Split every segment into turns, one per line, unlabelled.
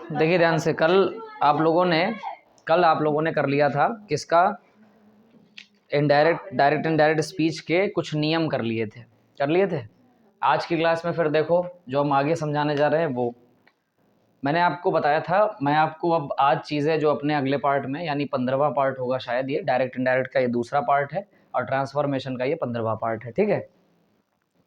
देखिए ध्यान से, कल आप लोगों ने कर लिया था किसका, डायरेक्ट इनडायरेक्ट स्पीच के कुछ नियम कर लिए थे। आज की क्लास में फिर देखो जो हम आगे समझाने जा रहे हैं वो मैंने आपको बताया था। मैं आपको अब आज चीज़ें जो अपने अगले पार्ट में, यानी 15वां पार्ट होगा शायद, ये डायरेक्ट इनडायरेक्ट का ये दूसरा पार्ट है और ट्रांसफॉर्मेशन का ये 15वां पार्ट है, ठीक है।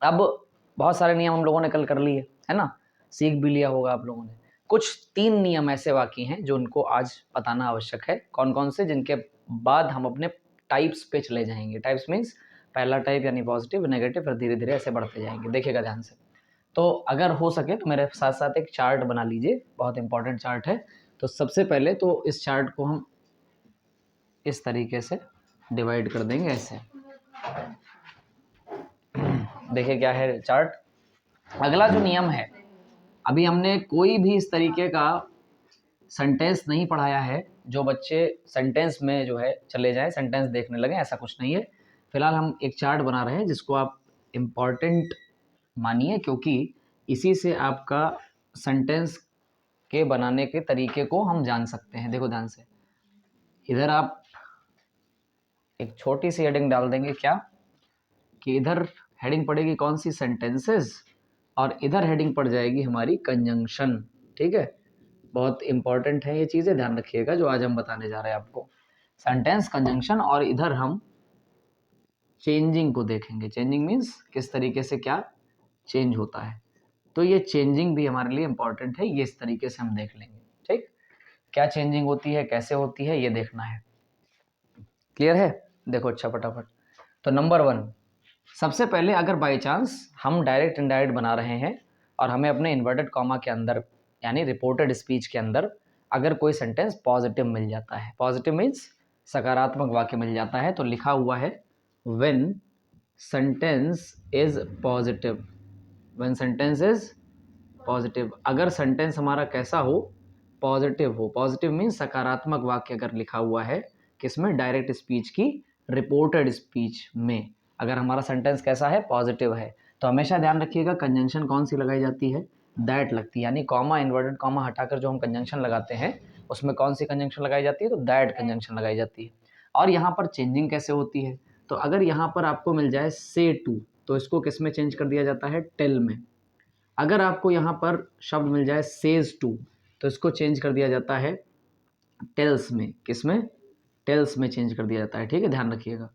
अब बहुत सारे नियम हम लोगों ने कल कर लिए, है ना, सीख भी लिया होगा आप लोगों ने। कुछ 3 नियम ऐसे बाकी हैं जो उनको आज बताना आवश्यक है, कौन कौन से, जिनके बाद हम अपने टाइप्स पे चले जाएंगे। टाइप्स मीन्स पहला टाइप यानी पॉजिटिव, नेगेटिव, फिर धीरे धीरे ऐसे बढ़ते जाएंगे। देखिएगा ध्यान से। तो अगर हो सके तो मेरे साथ साथ एक चार्ट बना लीजिए, बहुत इंपॉर्टेंट चार्ट है। तो सबसे पहले तो इस चार्ट को हम इस तरीके से डिवाइड कर देंगे ऐसे। देखिए क्या है चार्ट। अगला जो नियम है, अभी हमने कोई भी इस तरीके का सेंटेंस नहीं पढ़ाया है जो बच्चे सेंटेंस में जो है चले जाएं, सेंटेंस देखने लगे, ऐसा कुछ नहीं है। फिलहाल हम एक चार्ट बना रहे हैं जिसको आप इम्पॉर्टेंट मानिए, क्योंकि इसी से आपका सेंटेंस के बनाने के तरीके को हम जान सकते हैं। देखो ध्यान से, इधर आप एक छोटी सी हेडिंग डाल देंगे, क्या कि इधर हेडिंग पड़ेगी कौन सी, सेंटेंसेस, और इधर हेडिंग पड़ जाएगी हमारी कंजंक्शन, ठीक है। बहुत इंपॉर्टेंट है ये चीज़ें, ध्यान रखिएगा जो आज हम बताने जा रहे हैं आपको। सेंटेंस, कंजंक्शन, और इधर हम चेंजिंग को देखेंगे। चेंजिंग मीन्स किस तरीके से क्या चेंज होता है, तो ये चेंजिंग भी हमारे लिए इंपॉर्टेंट है, ये इस तरीके से हम देख लेंगे, ठीक। क्या चेंजिंग होती है, कैसे होती है, ये देखना है। क्लियर है? देखो अच्छा फटाफट। तो नंबर 1, सबसे पहले अगर बाय चांस हम डायरेक्ट इनडायरेक्ट बना रहे हैं और हमें अपने इन्वर्टेड कॉमा के अंदर यानी रिपोर्टेड स्पीच के अंदर अगर कोई सेंटेंस पॉजिटिव मिल जाता है, पॉजिटिव मीन्स सकारात्मक वाक्य मिल जाता है, तो लिखा हुआ है when sentence is positive. When sentence is positive, अगर सेंटेंस हमारा कैसा हो, पॉजिटिव हो। पॉजिटिव मीन्स सकारात्मक वाक्य अगर लिखा हुआ है किसमें, डायरेक्ट स्पीच की रिपोर्टेड स्पीच में, अगर हमारा सेंटेंस कैसा है, पॉजिटिव है, तो हमेशा ध्यान रखिएगा कंजंक्शन कौन सी लगाई जाती है, दैट लगती है। यानी कॉमा, इन्वर्टेड कॉमा हटाकर जो हम कंजंक्शन लगाते हैं उसमें कौन सी कंजंक्शन लगाई जाती है, तो दैट कंजंक्शन लगाई जाती है। और यहाँ पर चेंजिंग कैसे होती है, तो अगर यहाँ पर आपको मिल जाए से टू, तो इसको किस में चेंज कर दिया जाता है, टेल में। अगर आपको यहाँ पर शब्द मिल जाए सेज टू, तो इसको चेंज कर दिया जाता है टेल्स में। किस में, टेल्स में चेंज कर दिया जाता है, ठीक है, ध्यान रखिएगा,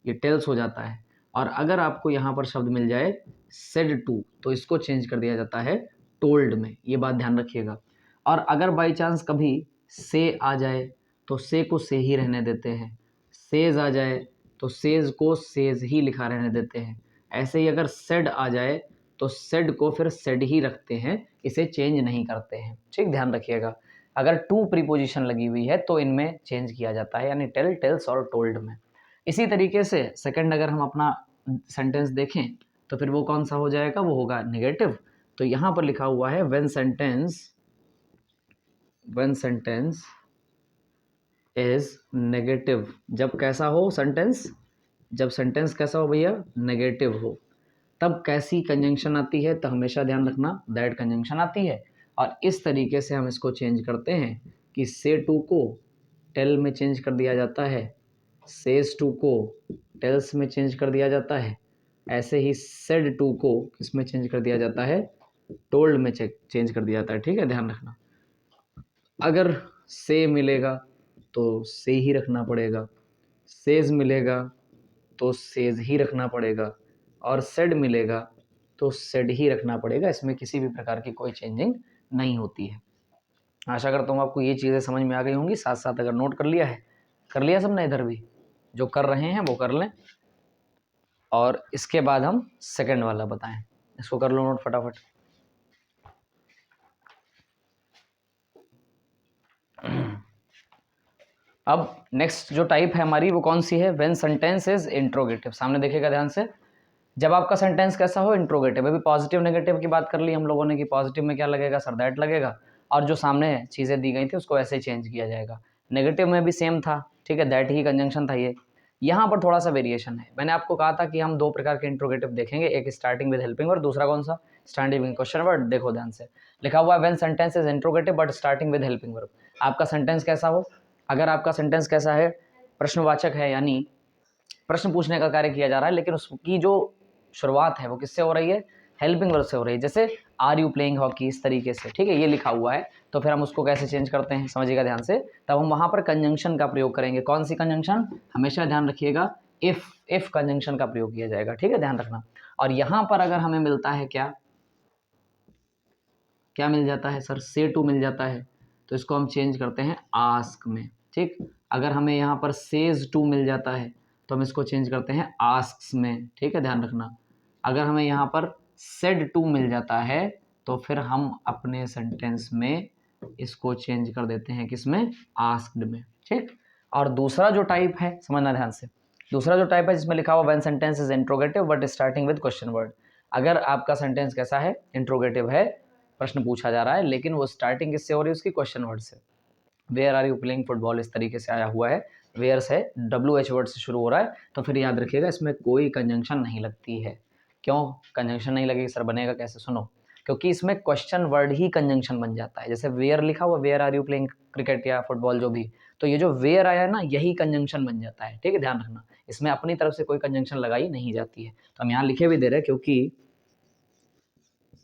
ये टेल्स हो जाता है। और अगर आपको यहाँ पर शब्द मिल जाए सेड टू, तो इसको चेंज कर दिया जाता है टोल्ड में, ये बात ध्यान रखिएगा। और अगर बाई चांस कभी से आ जाए तो से को से ही रहने देते हैं, सेज आ जाए तो सेज को सेज ही लिखा रहने देते हैं। ऐसे ही अगर सेड आ जाए तो सेड को फिर सेड ही रखते हैं, इसे चेंज नहीं करते हैं, ठीक, ध्यान रखिएगा। अगर टू प्रीपोजिशन लगी हुई है तो इनमें चेंज किया जाता है, यानी टेल, टेल्स और टोल्ड में। इसी तरीके से सेकंड अगर हम अपना सेंटेंस देखें तो फिर वो कौन सा हो जाएगा, वो होगा नेगेटिव। तो यहाँ पर लिखा हुआ है व्हेन सेंटेंस इज नेगेटिव, जब कैसा हो सेंटेंस, जब सेंटेंस कैसा हो भैया, नेगेटिव हो, तब कैसी कंजंक्शन आती है, तो हमेशा ध्यान रखना दैट कंजंक्शन आती है। और इस तरीके से हम इसको चेंज करते हैं कि से टू को टेल में चेंज कर दिया जाता है, सेज टू को टेल्स में चेंज कर दिया जाता है, ऐसे ही सेड टू को किसमें चेंज कर दिया जाता है, टोल्ड में चेंज कर दिया जाता है, ठीक है, ध्यान रखना। अगर से मिलेगा तो से ही रखना पड़ेगा, सेज मिलेगा तो सेज ही रखना पड़ेगा, और सेड मिलेगा तो सेड ही रखना पड़ेगा, इसमें किसी भी प्रकार की कोई चेंजिंग नहीं होती है। आशा करता हूँ आपको ये चीज़ें समझ में आ गई होंगी। साथ साथ अगर नोट कर लिया है, कर लिया सबने, इधर भी जो कर रहे हैं वो कर लें, और इसके बाद हम सेकंड वाला बताएं, इसको कर लो नोट फटाफट। अब नेक्स्ट जो टाइप है हमारी वो कौन सी है, व्हेन सेंटेंस इज इंट्रोगेटिव। सामने देखिएगा ध्यान से, जब आपका सेंटेंस कैसा हो, इंट्रोगेटिव। अभी पॉजिटिव नेगेटिव की बात कर ली हम लोगों ने कि पॉजिटिव में क्या लगेगा, सर दैट लगेगा, और जो सामने चीज़ें दी गई थी उसको ऐसे ही चेंज किया जाएगा। नेगेटिव में भी सेम था, ठीक है, दैट ही कंजंक्शन था ये। यहाँ पर थोड़ा सा वेरिएशन है। मैंने आपको कहा था कि हम दो प्रकार के इंट्रोगेटिव देखेंगे, एक स्टार्टिंग विद हेल्पिंग वर्ब, दूसरा कौन सा, स्टार्टिंग विद क्वेश्चन वर्ड। देखो ध्यान से, लिखा हुआ है when sentence is interrogative but starting with helping verb. आपका सेंटेंस कैसा हो, अगर आपका सेंटेंस कैसा है, प्रश्नवाचक है, यानी प्रश्न पूछने का कार्य किया जा रहा है, लेकिन उसकी जो शुरुआत है वो किससे हो रही है, हेल्पिंग वर्ब से हो रही है, जैसे आर यू प्लेइंग हॉकी, इस तरीके से, ठीक है, ये लिखा हुआ है। तो फिर हम उसको कैसे चेंज करते हैं, समझिएगा ध्यान से। तब हम वहां पर कंजंक्शन का प्रयोग करेंगे। कौन सी कंजंक्शन, हमेशा ध्यान रखिएगा, इफ कंजंक्शन का प्रयोग किया जाएगा, ठीक है, ध्यान रखना। और यहां पर अगर हमें मिलता है क्या, क्या मिल जाता है सर, से टू मिल जाता है, तो इसको हम चेंज करते हैं आस्क में, ठीक। अगर हमें यहाँ पर सेज टू मिल जाता है तो हम इसको चेंज करते हैं आस्क्स में, ठीक है, ध्यान रखना। अगर हमें यहाँ पर सेड टू मिल जाता है तो फिर हम अपने सेंटेंस में इसको चेंज कर देते हैं किसमें, आस्क्ड में, ठीक। और दूसरा जो टाइप है, समझना ध्यान से, दूसरा जो टाइप है जिसमें लिखा हुआ when sentence is interrogative but starting with question word. अगर आपका सेंटेंस कैसा है, इंट्रोगेटिव है, प्रश्न पूछा जा रहा है, लेकिन वो स्टार्टिंग किससे हो रही है, उसकी क्वेश्चन वर्ड से। Where are you playing football, इस तरीके से आया हुआ है, वेयर से WH वर्ड से शुरू हो रहा है, तो फिर याद रखिएगा इसमें कोई कंजंक्शन नहीं लगती है। क्यों कंजंक्शन नहीं लगेगी सर, बनेगा कैसे, सुनो, क्योंकि इसमें क्वेश्चन वर्ड ही कंजंक्शन बन जाता है। जैसे वेयर लिखा हुआ, where are you playing cricket या फुटबॉल जो भी, तो ये जो वेयर आया है ना, यही कंजंक्शन बन जाता है, ठीक है, ध्यान रखना। इसमें अपनी तरफ से कोई कंजंक्शन लगाई नहीं जाती है। तो हम यहाँ लिखे भी दे रहे हैं,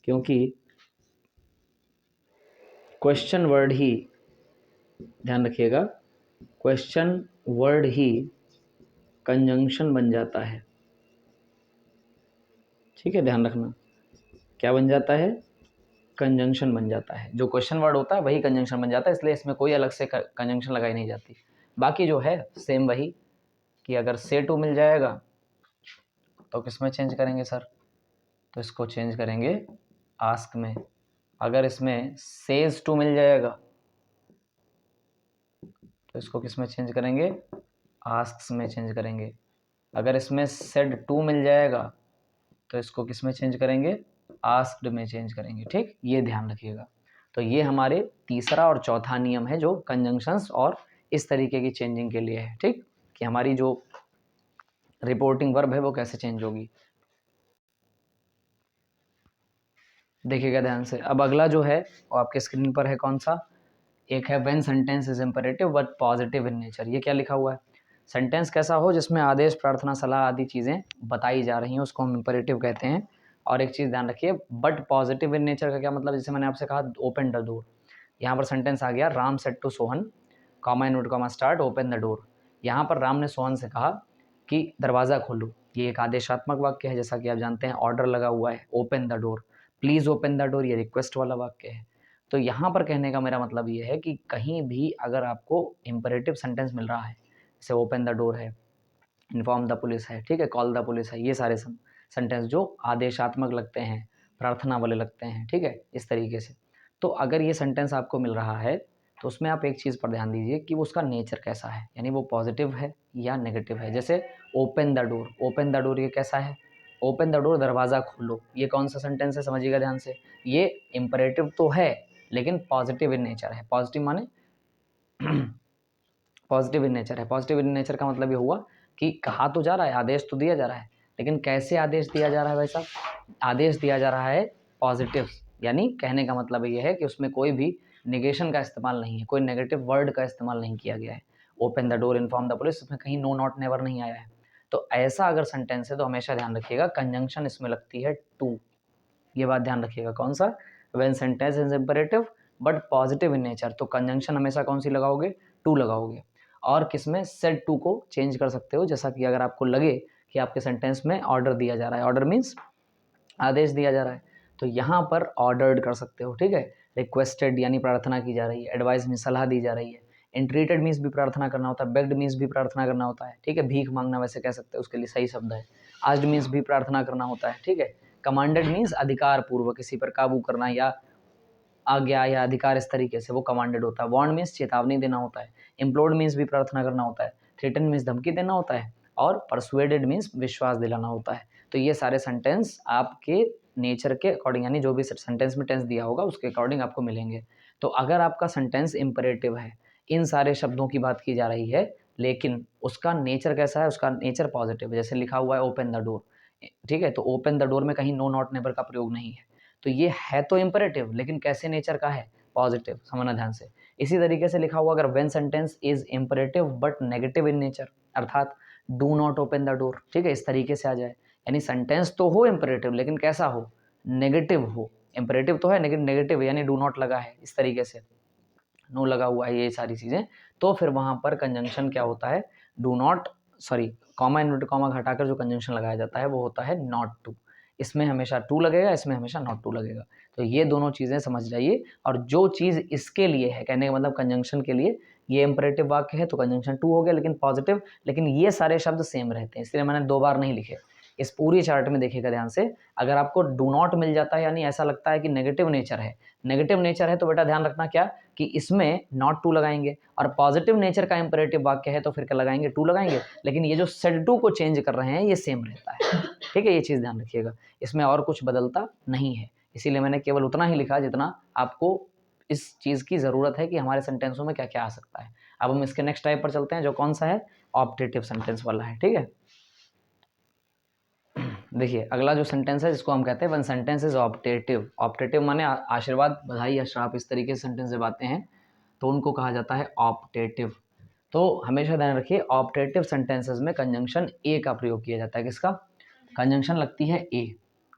क्योंकि क्वेश्चन वर्ड ही, ध्यान रखिएगा, क्वेश्चन वर्ड ही कंजंक्शन बन जाता है, ठीक है, ध्यान रखना, क्या बन जाता है, कंजंक्शन बन जाता है। जो क्वेश्चन वर्ड होता है वही कंजंक्शन बन जाता है, इसलिए इसमें कोई अलग से कंजंक्शन लगाई नहीं जाती। बाकी जो है सेम वही, कि अगर से टू मिल जाएगा तो किसमें चेंज करेंगे सर, तो इसको चेंज करेंगे आस्क में। अगर इसमें सेज टू मिल जाएगा तो इसको किसमें चेंज करेंगे, आस्क्स में चेंज करेंगे। अगर इसमें सेड टू मिल जाएगा तो इसको किस में चेंज करेंगे, आस्क्ड में चेंज करेंगे, ठीक, ये ध्यान रखिएगा। तो ये हमारे तीसरा और चौथा नियम है जो कंजंक्शंस और इस तरीके की चेंजिंग के लिए है, ठीक, कि हमारी जो रिपोर्टिंग वर्ब है वो कैसे चेंज होगी। देखिएगा ध्यान से। अब अगला जो है वो आपके स्क्रीन पर है, कौन सा, एक है when sentence is imperative but positive in nature. ये क्या लिखा हुआ है, सेंटेंस कैसा हो जिसमें आदेश, प्रार्थना, सलाह आदि चीज़ें बताई जा रही हैं, उसको हम इंपेरेटिव कहते हैं। और एक चीज़ ध्यान रखिए, बट पॉजिटिव इन नेचर का क्या मतलब, जैसे मैंने आपसे कहा ओपन द डोर, यहाँ पर सेंटेंस आ गया Ram said to Sohan, comma note comma start, open the door. यहाँ पर राम ने सोहन से कहा कि दरवाज़ा खोलो, ये एक आदेशात्मक वाक्य है, जैसा कि आप जानते हैं ऑर्डर लगा हुआ है, open the door, please open the door, ये रिक्वेस्ट वाला वाक्य है। तो यहाँ पर कहने का मेरा मतलब ये है कि कहीं भी अगर आपको इम्परेटिव सेंटेंस मिल रहा है, जैसे ओपन द डोर है, इन्फॉर्म द पुलिस है, ठीक है, कॉल द पुलिस है, ये सारे सेंटेंस जो आदेशात्मक लगते हैं, प्रार्थना वाले लगते हैं, ठीक है, इस तरीके से। तो अगर ये सेंटेंस आपको मिल रहा है तो उसमें आप एक चीज़ पर ध्यान दीजिए कि वो उसका नेचर कैसा है, यानी वो पॉजिटिव है या नेगेटिव है। जैसे open the door, open the door ये कैसा है, ओपन द डोर, दरवाज़ा खोलो, ये कौन सा सेंटेंस है, समझिएगा ध्यान से। ये इम्परेटिव तो है लेकिन पॉजिटिव इन नेचर है। पॉजिटिव माने पॉजिटिव इन नेचर है। पॉजिटिव इन नेचर का मतलब ये हुआ कि कहा तो जा रहा है, आदेश तो दिया जा रहा है, लेकिन कैसे आदेश दिया जा रहा है भाई साहब, आदेश दिया जा रहा है पॉजिटिव, यानी कहने का मतलब ये है कि उसमें कोई भी निगेशन का इस्तेमाल नहीं है, कोई नेगेटिव वर्ड का इस्तेमाल नहीं किया गया है। Open the door, inform the police, इसमें कहीं नो नॉट नेवर नहीं आया है। तो ऐसा अगर सेंटेंस है तो हमेशा ध्यान रखिएगा कंजंक्शन इसमें लगती है टू, ये बात ध्यान रखिएगा। कौन सा, when sentence is imperative but positive in nature, तो कंजंक्शन हमेशा कौन सी लगाओगे, टू लगाओगे। और किसमें, सेड टू को चेंज कर सकते हो, जैसा कि अगर आपको लगे कि आपके सेंटेंस में ऑर्डर दिया जा रहा है, ऑर्डर मीन्स आदेश दिया जा रहा है, तो यहाँ पर ऑर्डर्ड कर सकते हो, ठीक है। रिक्वेस्टेड यानी प्रार्थना की जा रही है, एडवाइस मीन्स सलाह दी जा रही है, एंट्रीटेड मीन्स भी प्रार्थना करना होता है, बेग्ड मीन्स भी प्रार्थना करना होता है, ठीक है, भीख मांगना वैसे कह सकते हैं, उसके लिए सही शब्द है। आस्क्ड मीन्स भी प्रार्थना करना होता है, ठीक है। कमांडेड मीन्स अधिकार पूर्वक किसी पर काबू करना या आज्ञा या अधिकार, इस तरीके से वो कमांडेड होता है। वार्न मीन्स चेतावनी देना होता है, इम्प्लोर्ड मीन्स भी प्रार्थना करना होता है, थ्रेटन मीन्स धमकी देना होता है, और परसुएडेड मीन्स विश्वास दिलाना होता है। तो ये सारे सेंटेंस आपके नेचर के अकॉर्डिंग, यानी जो भी सेंटेंस में टेंस दिया होगा उसके अकॉर्डिंग आपको मिलेंगे। तो अगर आपका सेंटेंस इंपरेटिव है, इन सारे शब्दों की बात की जा रही है, लेकिन उसका नेचर कैसा है, उसका नेचर पॉजिटिव है। जैसे लिखा हुआ है ओपन द डोर, ठीक है, तो ओपन द डोर में कहीं नो नॉट नेवर का प्रयोग नहीं है, तो ये है तो इम्परेटिव, लेकिन कैसे नेचर का है, पॉजिटिव, समझना ध्यान से। इसी तरीके से लिखा हुआ अगर when sentence is imperative but negative in nature, अर्थात do not open the door, ठीक है, इस तरीके से आ जाए, यानी सेंटेंस तो हो इम्परेटिव लेकिन कैसा हो, नेगेटिव हो। इम्परेटिव तो है लेकिन नेगेटिव, यानी डू नॉट लगा है, इस तरीके से नो लगा हुआ है, ये सारी चीज़ें, तो फिर वहाँ पर कंजंक्शन क्या होता है, do not, sorry, comma inverted comma हटाकर जो कंजंक्शन लगाया जाता है वो होता है नॉट टू। इसमें हमेशा टू लगेगा, इसमें हमेशा नॉट टू लगेगा। तो ये दोनों चीज़ें समझ जाइए। और जो चीज़ इसके लिए है, कहने का मतलब कंजंक्शन के लिए, ये इंपरेटिव वाक्य है तो कंजंक्शन टू हो गया, लेकिन पॉजिटिव, लेकिन ये सारे शब्द सेम रहते हैं, इसलिए मैंने 2 बार नहीं लिखे। इस पूरी चार्ट में देखिएगा ध्यान से, अगर आपको डू नॉट मिल जाता है यानी ऐसा लगता है कि नेगेटिव नेचर है, नेगेटिव नेचर है तो बेटा ध्यान रखना क्या, कि इसमें नॉट टू लगाएंगे, और पॉजिटिव नेचर का इंपरेटिव वाक्य है तो फिर क्या लगाएंगे, टू लगाएंगे, लेकिन ये जो सेड टू को चेंज कर रहे हैं ये सेम रहता है, ठीक है, ये चीज़ ध्यान रखिएगा, इसमें और कुछ बदलता नहीं है। इसीलिए मैंने केवल उतना ही लिखा जितना आपको इस चीज़ की ज़रूरत है कि हमारे सेंटेंसों में क्या क्या आ सकता है। अब हम इसके नेक्स्ट टाइप पर चलते हैं, जो कौन सा है, ऑप्टेटिव सेंटेंस वाला है, ठीक है। देखिए अगला जो सेंटेंस है जिसको हम कहते हैं one sentence is optative. Optative माने आशीर्वाद, बधाई या श्राप, इस तरीके से सेंटेंस जब आते हैं तो उनको कहा जाता है ऑप्टेटिव। तो हमेशा ध्यान रखिए, ऑप्टेटिव सेंटेंसेस में कंजंक्शन ए का प्रयोग किया जाता है। किसका, कंजंक्शन लगती है ए,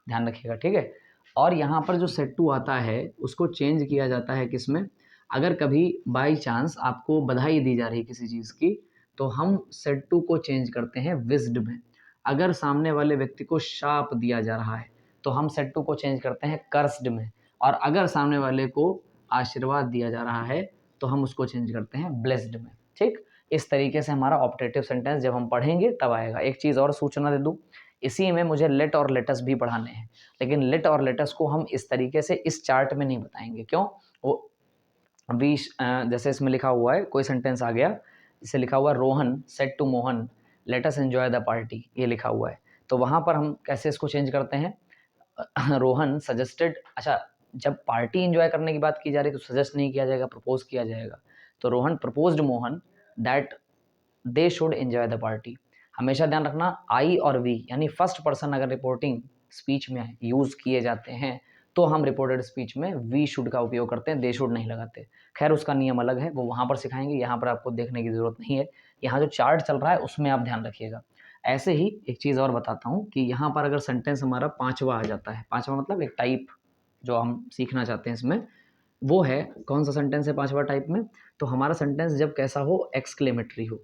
ध्यान रखिएगा, ठीक है। और यहाँ पर जो सेट टू आता है उसको चेंज किया जाता है किसमें, अगर कभी बाई चांस आपको बधाई दी जा रही है किसी चीज़ की, तो हम सेट टू को चेंज करते हैं विज्ड में। अगर सामने वाले व्यक्ति को शाप दिया जा रहा है तो हम सेट टू को चेंज करते हैं कर्स्ड में, और अगर सामने वाले को आशीर्वाद दिया जा रहा है तो हम उसको चेंज करते हैं ब्लेस्ड में, ठीक। इस तरीके से हमारा ऑप्टेटिव सेंटेंस जब हम पढ़ेंगे तब आएगा। एक चीज़ और सूचना दे दूं, इसी में मुझे लेट और लेटस भी पढ़ाने हैं, लेकिन लेट और लेटस को हम इस तरीके से इस चार्ट में नहीं बताएंगे। क्यों, वो वी जैसे इसमें लिखा हुआ है, कोई सेंटेंस आ गया, इसे लिखा हुआ है Rohan said to Mohan let us enjoy the party, ये लिखा हुआ है, तो वहाँ पर हम कैसे इसको चेंज करते हैं, रोहन सजेस्टेड, अच्छा, जब पार्टी एंजॉय करने की बात की जा रही है तो सजेस्ट नहीं किया जाएगा, प्रपोज किया जाएगा। तो Rohan proposed Mohan that they should enjoy the party. हमेशा ध्यान रखना, आई और वी यानी फर्स्ट पर्सन अगर रिपोर्टिंग स्पीच में यूज़ किए जाते हैं तो हम रिपोर्टेड स्पीच में वी शुड का उपयोग करते हैं, दे शुड नहीं लगाते। खैर उसका नियम अलग है, वो वहाँ पर सिखाएंगे, यहाँ पर आपको देखने की ज़रूरत नहीं है। यहाँ जो चार्ट चल रहा है उसमें आप ध्यान रखिएगा। ऐसे ही एक चीज़ और बताता हूँ कि यहाँ पर अगर सेंटेंस हमारा 5वां आ जाता है, 5वां मतलब एक टाइप जो हम सीखना चाहते हैं इसमें, वो है कौन सा सेंटेंस है 5वां टाइप में, तो हमारा सेंटेंस जब कैसा हो, एक्सक्लेमेटरी हो।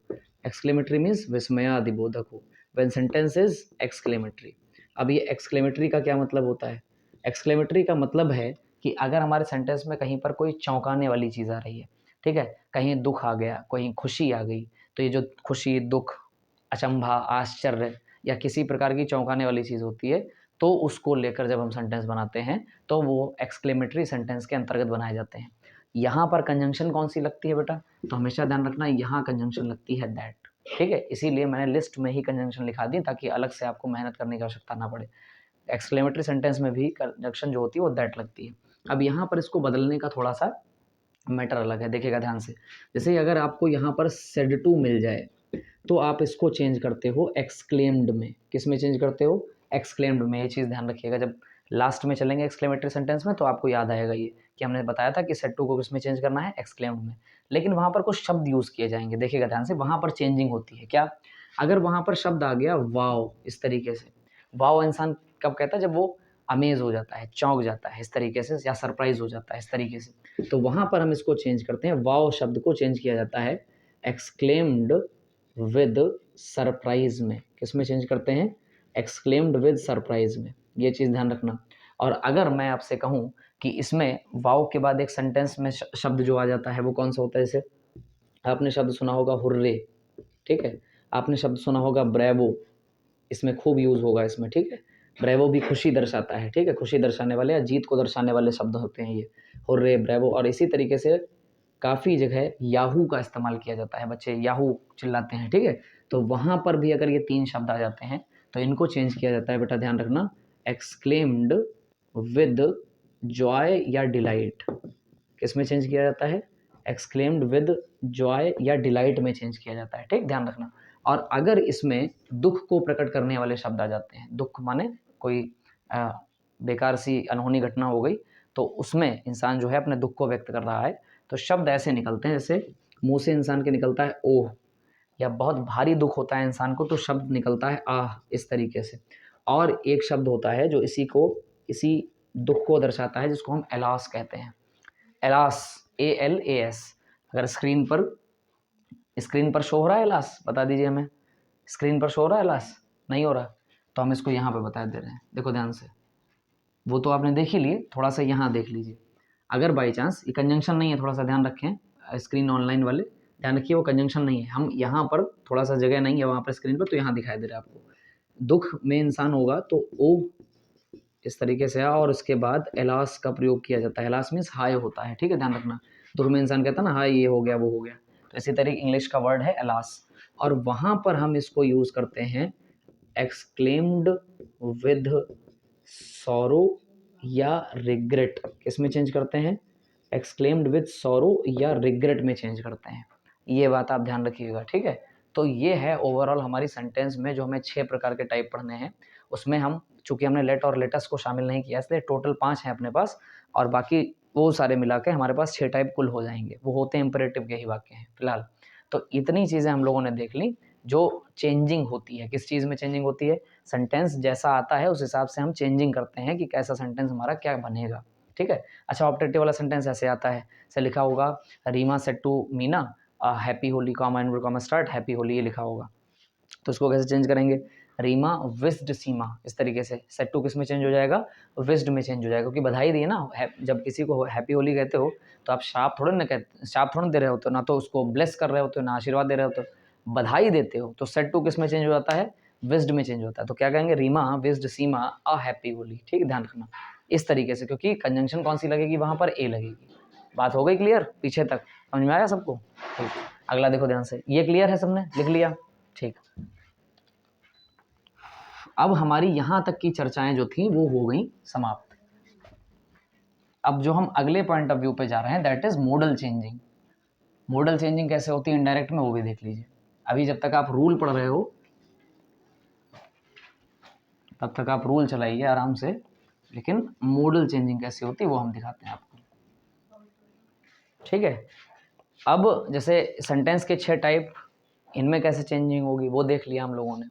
एक्सक्लेमेटरी मीन्स विस्मयादिबोधक हो, व्हेन सेंटेंस इज एक्सक्लेमेटरी। अब ये एक्सक्लेमेटरी का क्या मतलब होता है, एक्सक्लेमेटरी का मतलब है कि अगर हमारे सेंटेंस में कहीं पर कोई चौंकाने वाली चीज़ आ रही है, ठीक है, कहीं दुख आ गया, कहीं खुशी आ गई, तो ये जो खुशी, दुख, अचंभा, आश्चर्य या किसी प्रकार की चौंकाने वाली चीज़ होती है, तो उसको लेकर जब हम सेंटेंस बनाते हैं तो वो एक्सक्लेमेटरी सेंटेंस के अंतर्गत बनाए जाते हैं। यहाँ पर कंजंक्शन कौन सी लगती है बेटा, तो हमेशा ध्यान रखना, यहाँ कंजंक्शन लगती है दैट, ठीक है, इसीलिए मैंने लिस्ट में ही कंजंक्शन लिखा दी ताकि अलग से आपको मेहनत करने की आवश्यकता ना पड़े। एक्सक्लेमेटरी सेंटेंस में भी कंजंक्शन जो होती है वो दैट लगती है। अब यहाँ पर इसको बदलने का थोड़ा सा मैटर अलग है, देखिएगा ध्यान से। जैसे अगर आपको यहाँ पर सेड टू मिल जाए तो आप इसको चेंज करते हो एक्सक्लेम्ड में। किस में चेंज करते हो, एक्सक्लेम्ड में। ये चीज़ ध्यान रखिएगा, जब लास्ट में चलेंगे एक्सक्लेमेटरी सेंटेंस में तो आपको याद आएगा ये कि हमने बताया था कि सेट टू को किस में चेंज करना है, एक्सक्लेम्ड में। लेकिन वहाँ पर कुछ शब्द यूज़ किए जाएंगे, देखिएगा ध्यान से, वहाँ पर चेंजिंग होती है। क्या, अगर वहाँ पर शब्द आ गया वाव, इस तरीके से, वाव इंसान कब कहता है, जब वो अमेज हो जाता है, चौंक जाता है इस तरीके से, या सरप्राइज हो जाता है इस तरीके से, तो वहाँ पर हम इसको चेंज करते हैं, वाव शब्द को चेंज किया जाता है एक्सक्लेम्ड विद सरप्राइज में। किस में चेंज करते हैं, एक्सक्लेम्ड विद सरप्राइज में, ये चीज़ ध्यान रखना। और अगर मैं आपसे कहूँ कि इसमें वाव के बाद एक सेंटेंस में शब्द जो आ जाता है वो कौन सा होता है, जैसे आपने शब्द सुना होगा हुर्रे, ठीक है, आपने शब्द सुना होगा ब्रेवो, इसमें खूब यूज़ होगा इसमें, ठीक है, ब्रेवो भी खुशी दर्शाता है, ठीक है, खुशी दर्शाने वाले या जीत को दर्शाने वाले शब्द होते हैं ये, हुर्रे, ब्रेवो। और इसी तरीके से काफ़ी जगह याहू का इस्तेमाल किया जाता है, बच्चे याहू चिल्लाते हैं, ठीक है, तो वहाँ पर भी अगर ये 3 शब्द आ जाते हैं तो इनको चेंज किया जाता है, बेटा ध्यान रखना, एक्सक्लेम्ड विद जॉय या डिलाइट। किस में चेंज किया जाता है, एक्सक्लेम्ड विद जॉय या डिलाइट में चेंज किया जाता है, ठीक, ध्यान रखना। और अगर इसमें दुख को प्रकट करने वाले शब्द आ जाते हैं, दुख माने कोई बेकार सी अनहोनी घटना हो गई, तो उसमें इंसान जो है अपने दुख को व्यक्त कर रहा है, तो शब्द ऐसे निकलते हैं जैसे मुंह से इंसान के निकलता है ओह, या बहुत भारी दुख होता है इंसान को तो शब्द निकलता है आह, इस तरीके से। और एक शब्द होता है जो इसी दुख को दर्शाता है, जिसको हम एलास कहते हैं। Alas, ALAS। अगर स्क्रीन पर शो हो रहा है एलास, बता दीजिए हमें, स्क्रीन पर शो हो रहा है एलास, नहीं हो रहा, तो हम इसको यहाँ पे बता दे रहे हैं, देखो ध्यान से। वो तो आपने देख ही लिए, थोड़ा सा यहाँ देख लीजिए। अगर बाई चांस ये कंजंक्शन नहीं है, थोड़ा सा ध्यान रखें, स्क्रीन ऑनलाइन वाले ध्यान रखिए, वो कंजंक्शन नहीं है, हम यहाँ पर थोड़ा सा जगह नहीं है वहाँ पर स्क्रीन पर, तो यहाँ दिखाई दे रहा है आपको। दुख में इंसान होगा तो ओ इस तरीके से, और उसके बाद एलास का प्रयोग किया जाता है। एलास मीन्स हाय होता है, ठीक है, ध्यान रखना। दुख में इंसान कहता है ना हाय ये हो गया वो हो गया, तो इसी तरीके इंग्लिश का वर्ड है एलास, और वहाँ पर हम इसको यूज़ करते हैं एक्सक्लेम्ड विद सॉरो या रिग्रेट। किस में चेंज करते हैं? एक्सक्लेम्ड विद सॉरो या रिग्रेट में चेंज करते हैं। ये बात आप ध्यान रखिएगा, ठीक है। तो ये है ओवरऑल हमारी सेंटेंस में जो हमें 6 प्रकार के टाइप पढ़ने हैं। उसमें हम चूंकि हमने लेट और लेटस को शामिल नहीं किया, इसलिए टोटल 5 हैं अपने पास, और बाकी वो सारे मिला के हमारे पास 6 टाइप कुल हो जाएंगे। वो होते हैं इंपेरेटिव के ही वाक्य हैं फिलहाल। तो इतनी चीज़ें हम लोगों ने देख ली जो चेंजिंग होती है। किस चीज़ में चेंजिंग होती है? सेंटेंस जैसा आता है उस हिसाब से हम चेंजिंग करते हैं कि कैसा सेंटेंस हमारा क्या बनेगा, ठीक है। अच्छा, ऑप्टेटिव वाला सेंटेंस ऐसे आता है, से लिखा होगा Reema said to Meena happy Holi comma and comma start happy Holi, ये लिखा होगा, तो इसको कैसे चेंज करेंगे? रीमा विस्ड सीमा, इस तरीके से सेट टू किस में चेंज हो जाएगा? विस्ड में चेंज हो जाएगा, क्योंकि बधाई दी है ना, जब किसी को हैप्पी होली कहते हो तो आप शाप थोड़ा ना कहते, शाप थोड़ा दे रहे होते हो, ना तो उसको ब्लेस कर रहे होते हो, ना आशीर्वाद दे रहे होते हो, बधाई देते हो। तो सेट टू किस में चेंज हो जाता है? विस्ड में चेंज होता है। तो क्या कहेंगे? Reema wished Seema a happy Holi, ठीक है, ध्यान रखना इस तरीके से, क्योंकि कंजंक्शन कौन सी लगेगी वहाँ पर? ए लगेगी। बात हो गई क्लियर पीछे तक? समझ में आया सबको? ठीक, अगला देखो ध्यान से, ये क्लियर है, सबने लिख लिया, ठीक। अब हमारी यहां तक की चर्चाएं जो थी वो हो गई समाप्त। अब जो हम अगले पॉइंट ऑफ व्यू पे जा रहे हैं that is model changing. Model changing कैसे होती है इनडायरेक्ट में, वो भी देख लीजिए। अभी जब तक आप रूल पढ़ रहे हो तब तक आप रूल चलाइए आराम से, लेकिन मोडल चेंजिंग कैसे होती है वो हम दिखाते हैं आपको, ठीक है। अब जैसे सेंटेंस के 6 टाइप, इनमें कैसे चेंजिंग होगी वो देख लिया हम लोगों ने।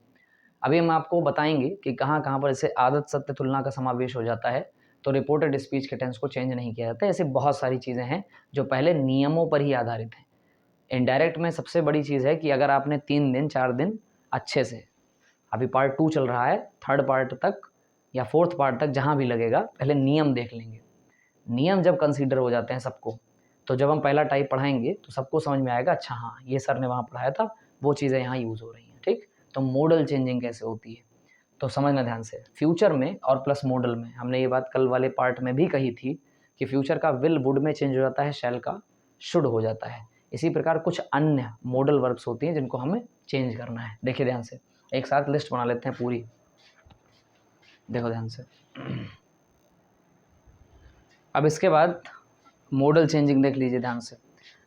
अभी हम आपको बताएंगे कि कहाँ कहाँ पर जैसे आदत सत्य तुलना का समावेश हो जाता है, तो रिपोर्टेड स्पीच के टेंस को चेंज नहीं किया जाता है। ऐसे बहुत सारी चीज़ें हैं जो पहले नियमों पर ही आधारित हैं। इनडायरेक्ट में सबसे बड़ी चीज़ है कि अगर आपने 3 दिन 4 दिन अच्छे से, अभी पार्ट 2 चल रहा है, 3rd पार्ट तक या 4th पार्ट तक जहाँ भी लगेगा, पहले नियम देख लेंगे। नियम जब कंसीडर हो जाते हैं सबको, तो जब हम पहला टाइप पढ़ाएंगे तो सबको समझ में आएगा, अच्छा हाँ ये सर ने वहाँ पढ़ाया था, वो चीज़ें यहाँ यूज़ हो रही हैं, ठीक। तो मॉडल चेंजिंग कैसे होती है तो समझना ध्यान से। फ्यूचर में और प्लस मॉडल में, हमने ये बात कल वाले पार्ट में भी कही थी कि फ्यूचर का विल वुड में चेंज हो जाता है, शैल का शुड हो जाता है। इसी प्रकार कुछ अन्य मॉडल वर्ब्स होती हैं जिनको हमें चेंज करना है। देखिए ध्यान से, एक साथ लिस्ट बना लेते हैं पूरी, देखो ध्यान से। अब इसके बाद मॉडल चेंजिंग देख लीजिए ध्यान से,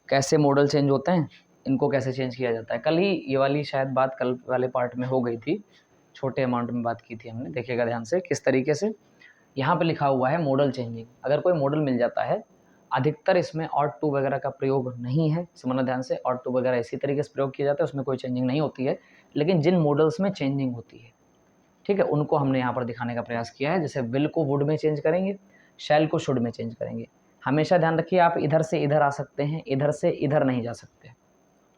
कैसे मॉडल चेंज होते हैं, इनको कैसे चेंज किया जाता है। कल ही ये वाली शायद बात कल वाले पार्ट में हो गई थी, छोटे अमाउंट में बात की थी हमने। देखिएगा ध्यान से किस तरीके से यहाँ पे लिखा हुआ है मॉडल चेंजिंग। अगर कोई मॉडल मिल जाता है, अधिकतर इसमें ऑट टू वगैरह का प्रयोग नहीं है, समझना ध्यान से। ऑट टू वगैरह इसी तरीके से प्रयोग किया जाता है, उसमें कोई चेंजिंग नहीं होती है। लेकिन जिन मॉडल्स में चेंजिंग होती है, ठीक है, उनको हमने यहाँ पर दिखाने का प्रयास किया है। जैसे विल को वुड में चेंज करेंगे, शैल को शुड में चेंज करेंगे। हमेशा ध्यान रखिए, आप इधर से इधर आ सकते हैं, इधर से इधर नहीं जा सकते।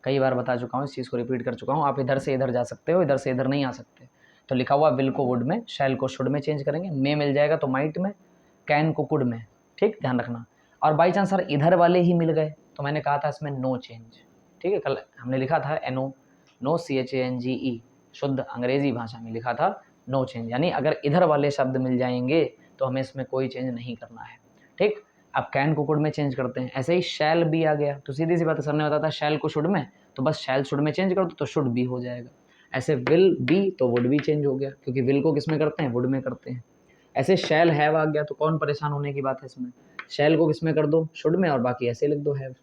कई बार बता चुका हूँ, इस चीज़ को रिपीट कर चुका हूँ, आप इधर से इधर जा सकते हो, इधर से इधर नहीं आ सकते। तो लिखा हुआ विल को वुड में, शैल को शुड में चेंज करेंगे। मे मिल जाएगा तो माइट में, कैन को कुड में, ठीक, ध्यान रखना। और बाई चांस सर इधर वाले ही मिल गए तो मैंने कहा था इसमें नो चेंज, ठीक है। कल हमने लिखा था एनो, नो CHANGE, शुद्ध अंग्रेजी भाषा में लिखा था नो चेंज, यानी अगर इधर वाले शब्द मिल जाएंगे तो हमें इसमें कोई चेंज नहीं करना है, ठीक। अब कैन को कुड में चेंज करते हैं, ऐसे ही शैल भी आ गया तो सीधी सी बात है, सर ने बताया था शैल को शुड में, तो बस शैल शुड में चेंज कर दो तो शुड भी हो जाएगा। ऐसे विल बी तो वुड भी चेंज हो गया, क्योंकि विल को किस में करते हैं? वुड में करते हैं। ऐसे शैल हैव आ गया तो कौन परेशान होने की बात है इसमें? शैल को किस में कर दो? शुड में, और बाकी ऐसे लिख दो हैव।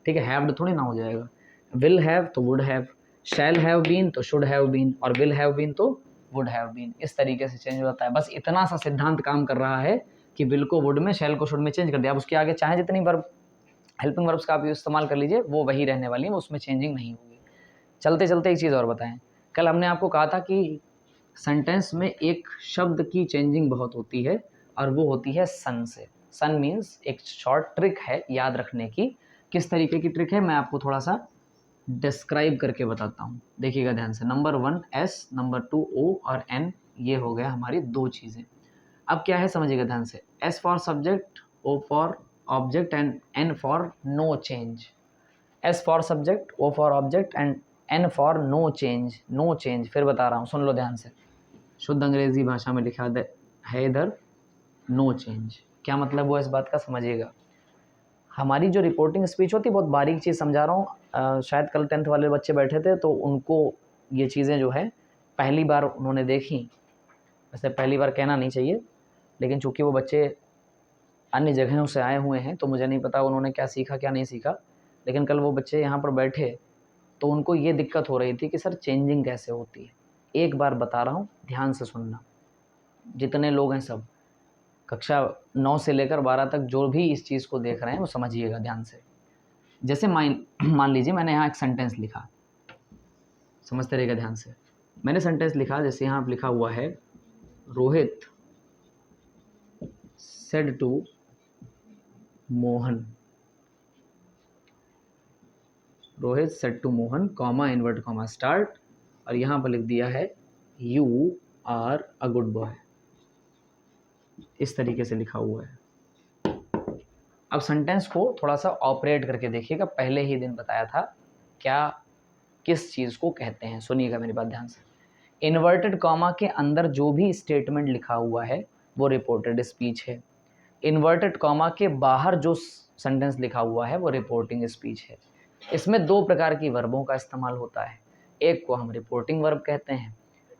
ठीक है, हैव्ड थोड़ी ना हो जाएगा। विल हैव तो would have, shall have been तो शुड हैव बीन, और विल हैव बीन तो वुड हैव बीन, इस तरीके से चेंज होता है। बस इतना सा सिद्धांत काम कर रहा है कि विल को वुड में, शैल को शुड में चेंज कर दिया। अब उसके आगे चाहे जितनी वर्ब, हेल्पिंग वर्ब्स का आप इस्तेमाल कर लीजिए, वो वही रहने वाली है, उसमें चेंजिंग नहीं होगी। चलते चलते एक चीज़ और बताएं, कल हमने आपको कहा था कि सेंटेंस में एक शब्द की चेंजिंग बहुत होती है, और वो होती है सन से। सन मीन्स एक शॉर्ट ट्रिक है याद रखने की। किस तरीके की ट्रिक है मैं आपको थोड़ा सा डिस्क्राइब करके बताता हूँ, देखिएगा ध्यान से। नंबर 1 एस, नंबर 2 ओ और एन, ये हो गया हमारी दो चीज़ें। अब क्या है समझिएगा ध्यान से, S for subject, O for object and N for no change. S for subject, O for object and N for no change. No change फिर बता रहा हूँ, सुन लो ध्यान से। शुद्ध अंग्रेजी भाषा में लिखा है इधर नो चेंज। क्या मतलब हुआ इस बात का समझिएगा। हमारी जो रिपोर्टिंग स्पीच होती है, बहुत बारीक चीज़ समझा रहा हूँ, शायद कल 10th वाले बच्चे बैठे थे तो उनको ये चीज़ें जो है पहली बार उन्होंने देखी। वैसे पहली बार कहना नहीं चाहिए, लेकिन चूंकि वो बच्चे अन्य जगहों से आए हुए हैं तो मुझे नहीं पता उन्होंने क्या सीखा क्या नहीं सीखा, लेकिन कल वो बच्चे यहाँ पर बैठे तो उनको ये दिक्कत हो रही थी कि सर चेंजिंग कैसे होती है। एक बार बता रहा हूँ, ध्यान से सुनना, जितने लोग हैं सब, कक्षा 9 से लेकर 12 तक जो भी इस चीज़ को देख रहे हैं वो समझिएगा ध्यान से। जैसे मान लीजिए मैंने यहाँ एक सेंटेंस लिखा, समझते रहिएगा ध्यान से। मैंने सेंटेंस लिखा, जैसे यहाँ लिखा हुआ है, Rohit said to Mohan, Rohit said to Mohan, comma invert comma start, और यहाँ पर लिख दिया है you are a good boy. इस तरीके से लिखा हुआ है। अब सेंटेंस को थोड़ा सा ऑपरेट करके देखिएगा, पहले ही दिन बताया था क्या किस चीज़ को कहते हैं। सुनिएगा मेरी बात ध्यान से। इन्वर्टेड कॉमा के अंदर जो भी स्टेटमेंट लिखा हुआ है वो रिपोर्टेड स्पीच है। इन्वर्टेड कॉमा के बाहर जो सेंटेंस लिखा हुआ है वो रिपोर्टिंग स्पीच है। इसमें दो प्रकार की वर्बों का इस्तेमाल होता है, एक को हम रिपोर्टिंग वर्ब कहते हैं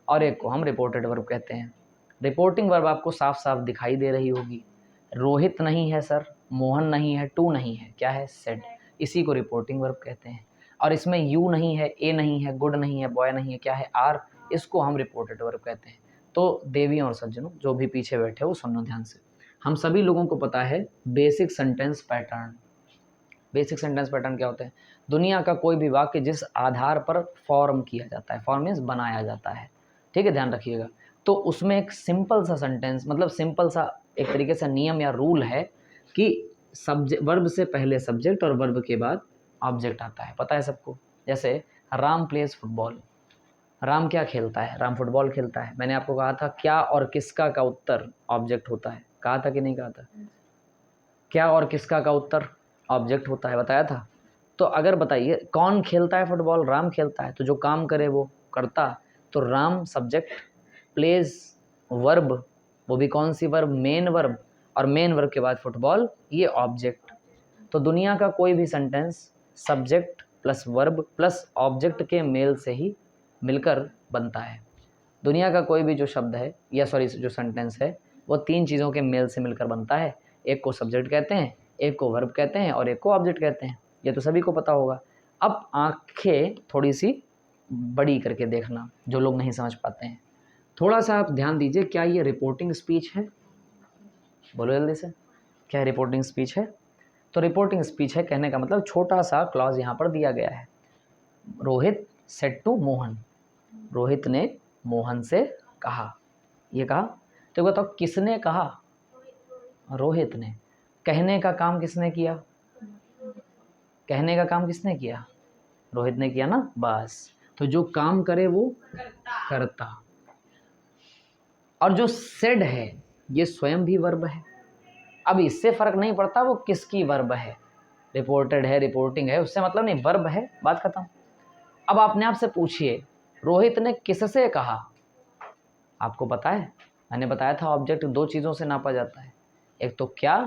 और एक को हम रिपोर्टेड वर्ब कहते हैं। रिपोर्टिंग वर्ब आपको साफ साफ दिखाई दे रही होगी, रोहित नहीं है सर, मोहन नहीं है, टू नहीं है, क्या है, सेड। इसी को रिपोर्टिंग वर्ब कहते हैं। और इसमें यू नहीं है, ए नहीं है, गुड नहीं है, बॉय नहीं है, क्या है, आर, इसको हम रिपोर्टेड वर्ब कहते हैं। तो देवियों और सज्जनों जो भी पीछे बैठे हो सुनो ध्यान से, हम सभी लोगों को पता है basic sentence pattern. Basic sentence pattern क्या होते हैं, दुनिया का कोई भी वाक्य जिस आधार पर फॉर्म किया जाता है, फॉर्म मीन्स बनाया जाता है, ठीक है, ध्यान रखिएगा। तो उसमें एक सिंपल सा सेंटेंस, मतलब सिंपल सा एक तरीके से नियम या रूल है कि सब्जेक्ट, वर्ब से पहले सब्जेक्ट और वर्ब के बाद ऑब्जेक्ट आता है, पता है सबको। जैसे राम प्लेज फुटबॉल, राम क्या खेलता है, राम फुटबॉल खेलता है। मैंने आपको कहा था क्या और किसका का उत्तर ऑब्जेक्ट होता है, कहा था कि नहीं कहा था, क्या और किसका का उत्तर ऑब्जेक्ट होता है, बताया था। तो अगर बताइए कौन खेलता है फुटबॉल, राम खेलता है, तो जो काम करे वो करता, तो राम सब्जेक्ट, प्लेज वर्ब, वो भी कौन सी वर्ब, मेन वर्ब, और मेन वर्ब के बाद फुटबॉल, ये ऑब्जेक्ट। तो दुनिया का कोई भी sentence subject plus verb plus object के मेल से ही मिलकर बनता है। दुनिया का कोई भी जो शब्द है या सॉरी जो सेंटेंस है वो तीन चीज़ों के मेल से मिलकर बनता है, एक को सब्जेक्ट कहते हैं, एक को वर्ब कहते हैं और एक को ऑब्जेक्ट कहते हैं। ये तो सभी को पता होगा। अब आंखें थोड़ी सी बड़ी करके देखना, जो लोग नहीं समझ पाते हैं, थोड़ा सा आप ध्यान दीजिए, क्या ये रिपोर्टिंग स्पीच है, बोलो जल्दी से, क्या रिपोर्टिंग स्पीच है। तो रिपोर्टिंग स्पीच है कहने का मतलब छोटा सा क्लॉज यहाँ पर दिया गया है, रोहित सेड टू मोहन, रोहित ने मोहन से कहा, ये कहा। तो बताओ किसने कहा, रोहित ने। कहने का काम किसने किया, कहने का काम किसने किया, रोहित ने किया ना, बस। तो जो काम करे वो करता। और जो सेड है ये स्वयं भी वर्ब है। अब इससे फर्क नहीं पड़ता वो किसकी वर्ब है, रिपोर्टेड है, रिपोर्टिंग है, उससे मतलब नहीं, वर्ब है, बात खत्म। अब अपने आप से पूछिए रोहित ने किससे कहा, आपको पता है, मैंने बताया था ऑब्जेक्ट दो चीज़ों से नापा जाता है, एक तो क्या,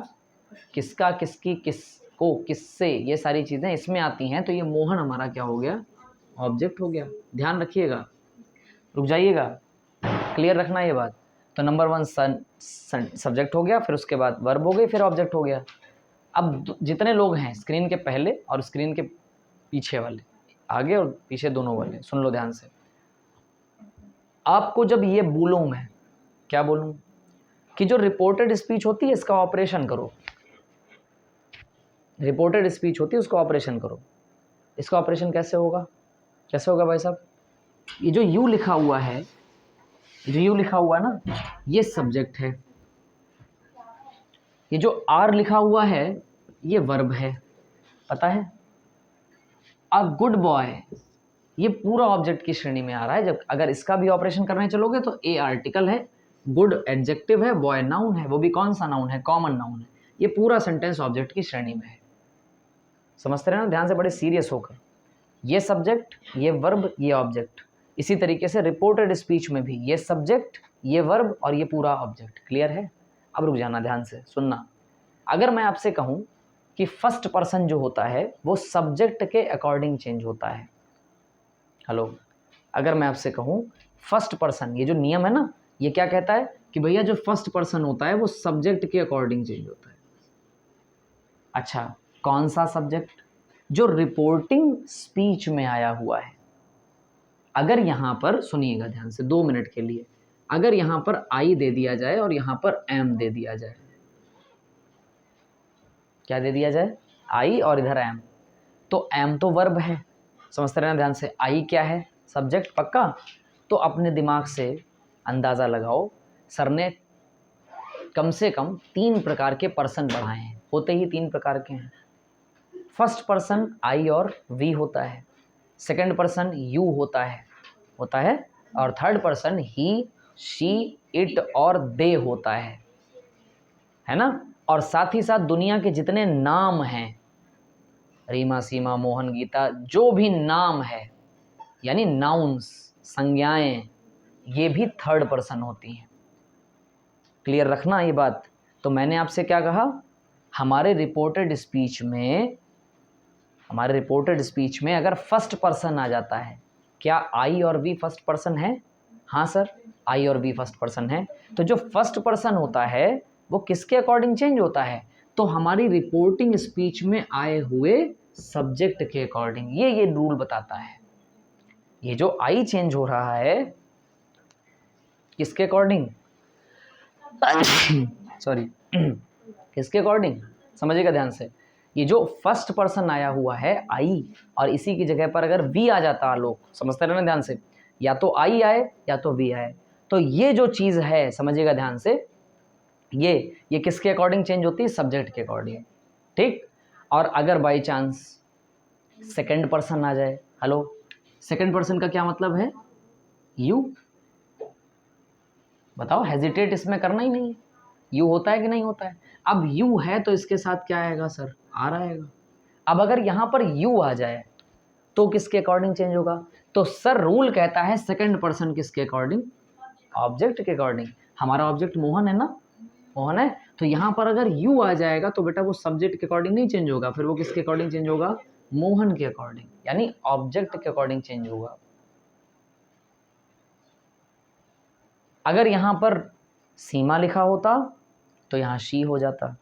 किसका, किसकी, किसको, किससे, ये सारी चीज़ें इसमें आती हैं। तो ये मोहन हमारा क्या हो गया, ऑब्जेक्ट हो गया। ध्यान रखिएगा, रुक जाइएगा, क्लियर रखना ये बात। तो नंबर 1 सब्जेक्ट हो गया, फिर उसके बाद वर्ब हो गई, फिर ऑब्जेक्ट हो गया। अब जितने लोग हैं स्क्रीन के पहले और स्क्रीन के पीछे वाले, आगे और पीछे दोनों वाले, सुन लो ध्यान से। आपको जब ये बोलूं मैं, क्या बोलूं, कि जो रिपोर्टेड स्पीच होती है इसका ऑपरेशन करो। रिपोर्टेड स्पीच होती है उसका ऑपरेशन करो। इसका ऑपरेशन कैसे होगा, कैसे होगा भाई साहब? ये जो यू लिखा हुआ है, जो यू लिखा हुआ है ना, ये सब्जेक्ट है। ये जो आर लिखा हुआ है ये वर्ब है, पता है। अ गुड बॉय ये पूरा ऑब्जेक्ट की श्रेणी में आ रहा है। जब अगर इसका भी ऑपरेशन करने चलोगे तो ए आर्टिकल है, गुड एडजेक्टिव है, बॉय नाउन है, वो भी कौन सा नाउन है, कॉमन नाउन है। ये पूरा सेंटेंस ऑब्जेक्ट की श्रेणी में है। समझते रहे ना ध्यान से, बड़े सीरियस होकर। ये सब्जेक्ट, ये वर्ब, ये ऑब्जेक्ट। इसी तरीके से रिपोर्टेड स्पीच में भी ये सब्जेक्ट, ये वर्ब और ये पूरा ऑब्जेक्ट। क्लियर है? अब रुक जाना, ध्यान से सुनना। अगर मैं आपसे कहूं कि फर्स्ट पर्सन जो होता है वो सब्जेक्ट के अकॉर्डिंग चेंज होता है। हेलो, अगर मैं आपसे कहूं फर्स्ट पर्सन, ये जो नियम है ना, ये क्या कहता है कि भैया जो फर्स्ट पर्सन होता है वो सब्जेक्ट के अकॉर्डिंग चेंज होता है। अच्छा, कौन सा सब्जेक्ट? जो रिपोर्टिंग स्पीच में आया हुआ है। अगर यहां पर सुनिएगा ध्यान से 2 मिनट के लिए, अगर यहां पर आई दे दिया जाए और यहां पर एम दे दिया जाए, क्या दे दिया जाए? आई और इधर एम, तो एम तो वर्ब है, समझते रहना ध्यान से। आई क्या है? सब्जेक्ट, पक्का। तो अपने दिमाग से अंदाज़ा लगाओ, सर ने कम से कम 3 प्रकार के पर्सन बढ़ाए हैं, होते ही 3 प्रकार के हैं। फर्स्ट पर्सन आई और वी होता है, सेकंड पर्सन यू होता है, और third person he, she, it और दे होता है ना। और साथ ही साथ दुनिया के जितने नाम हैं, रीमा, सीमा, मोहन, गीता, जो भी नाम है, यानी नाउन्स, संज्ञाएं, ये भी थर्ड पर्सन होती हैं। क्लियर रखना ये बात। तो मैंने आपसे क्या कहा, हमारे रिपोर्टेड स्पीच में अगर फर्स्ट पर्सन आ जाता है, क्या आई और वी फर्स्ट पर्सन है? हाँ सर, आई और वी फर्स्ट पर्सन है। तो जो फर्स्ट पर्सन होता है वो किसके अकॉर्डिंग चेंज होता है? तो हमारी रिपोर्टिंग स्पीच में आए हुए सब्जेक्ट के अकॉर्डिंग। ये रूल बताता है। ये जो आई चेंज हो रहा है किसके अकॉर्डिंग? सॉरी किसके अकॉर्डिंग? समझिएगा ध्यान से। ये जो फर्स्ट पर्सन आया हुआ है आई, और इसी की जगह पर अगर वी आ जाता, लोग समझते रहना ध्यान से, या तो आई आए या तो वी आए, तो ये जो चीज़ है समझिएगा ध्यान से, ये किसके अकॉर्डिंग चेंज होती है? सब्जेक्ट के अकॉर्डिंग। ठीक। और अगर बाई चांस सेकंड पर्सन आ जाए, हेलो, सेकंड पर्सन का क्या मतलब है? यू। बताओ, हेजिटेट इसमें करना ही नहीं है। यू होता है कि नहीं होता है? अब यू है तो इसके साथ क्या आएगा सर? आर आएगा। अब अगर यहां पर यू आ जाए तो किसके अकॉर्डिंग चेंज होगा? तो सर रूल कहता है सेकंड पर्सन किसके अकॉर्डिंग? ऑब्जेक्ट के अकॉर्डिंग। हमारा ऑब्जेक्ट मोहन है ना, मोहन है, तो यहां पर अगर यू आ जाएगा तो बेटा वो सब्जेक्ट के अकॉर्डिंग नहीं चेंज होगा, फिर वो किसके अकॉर्डिंग चेंज होगा? मोहन के अकॉर्डिंग, यानी ऑब्जेक्ट के अकॉर्डिंग चेंज होगा। अगर यहां पर सीमा लिखा होता तो यहां शी हो जाता,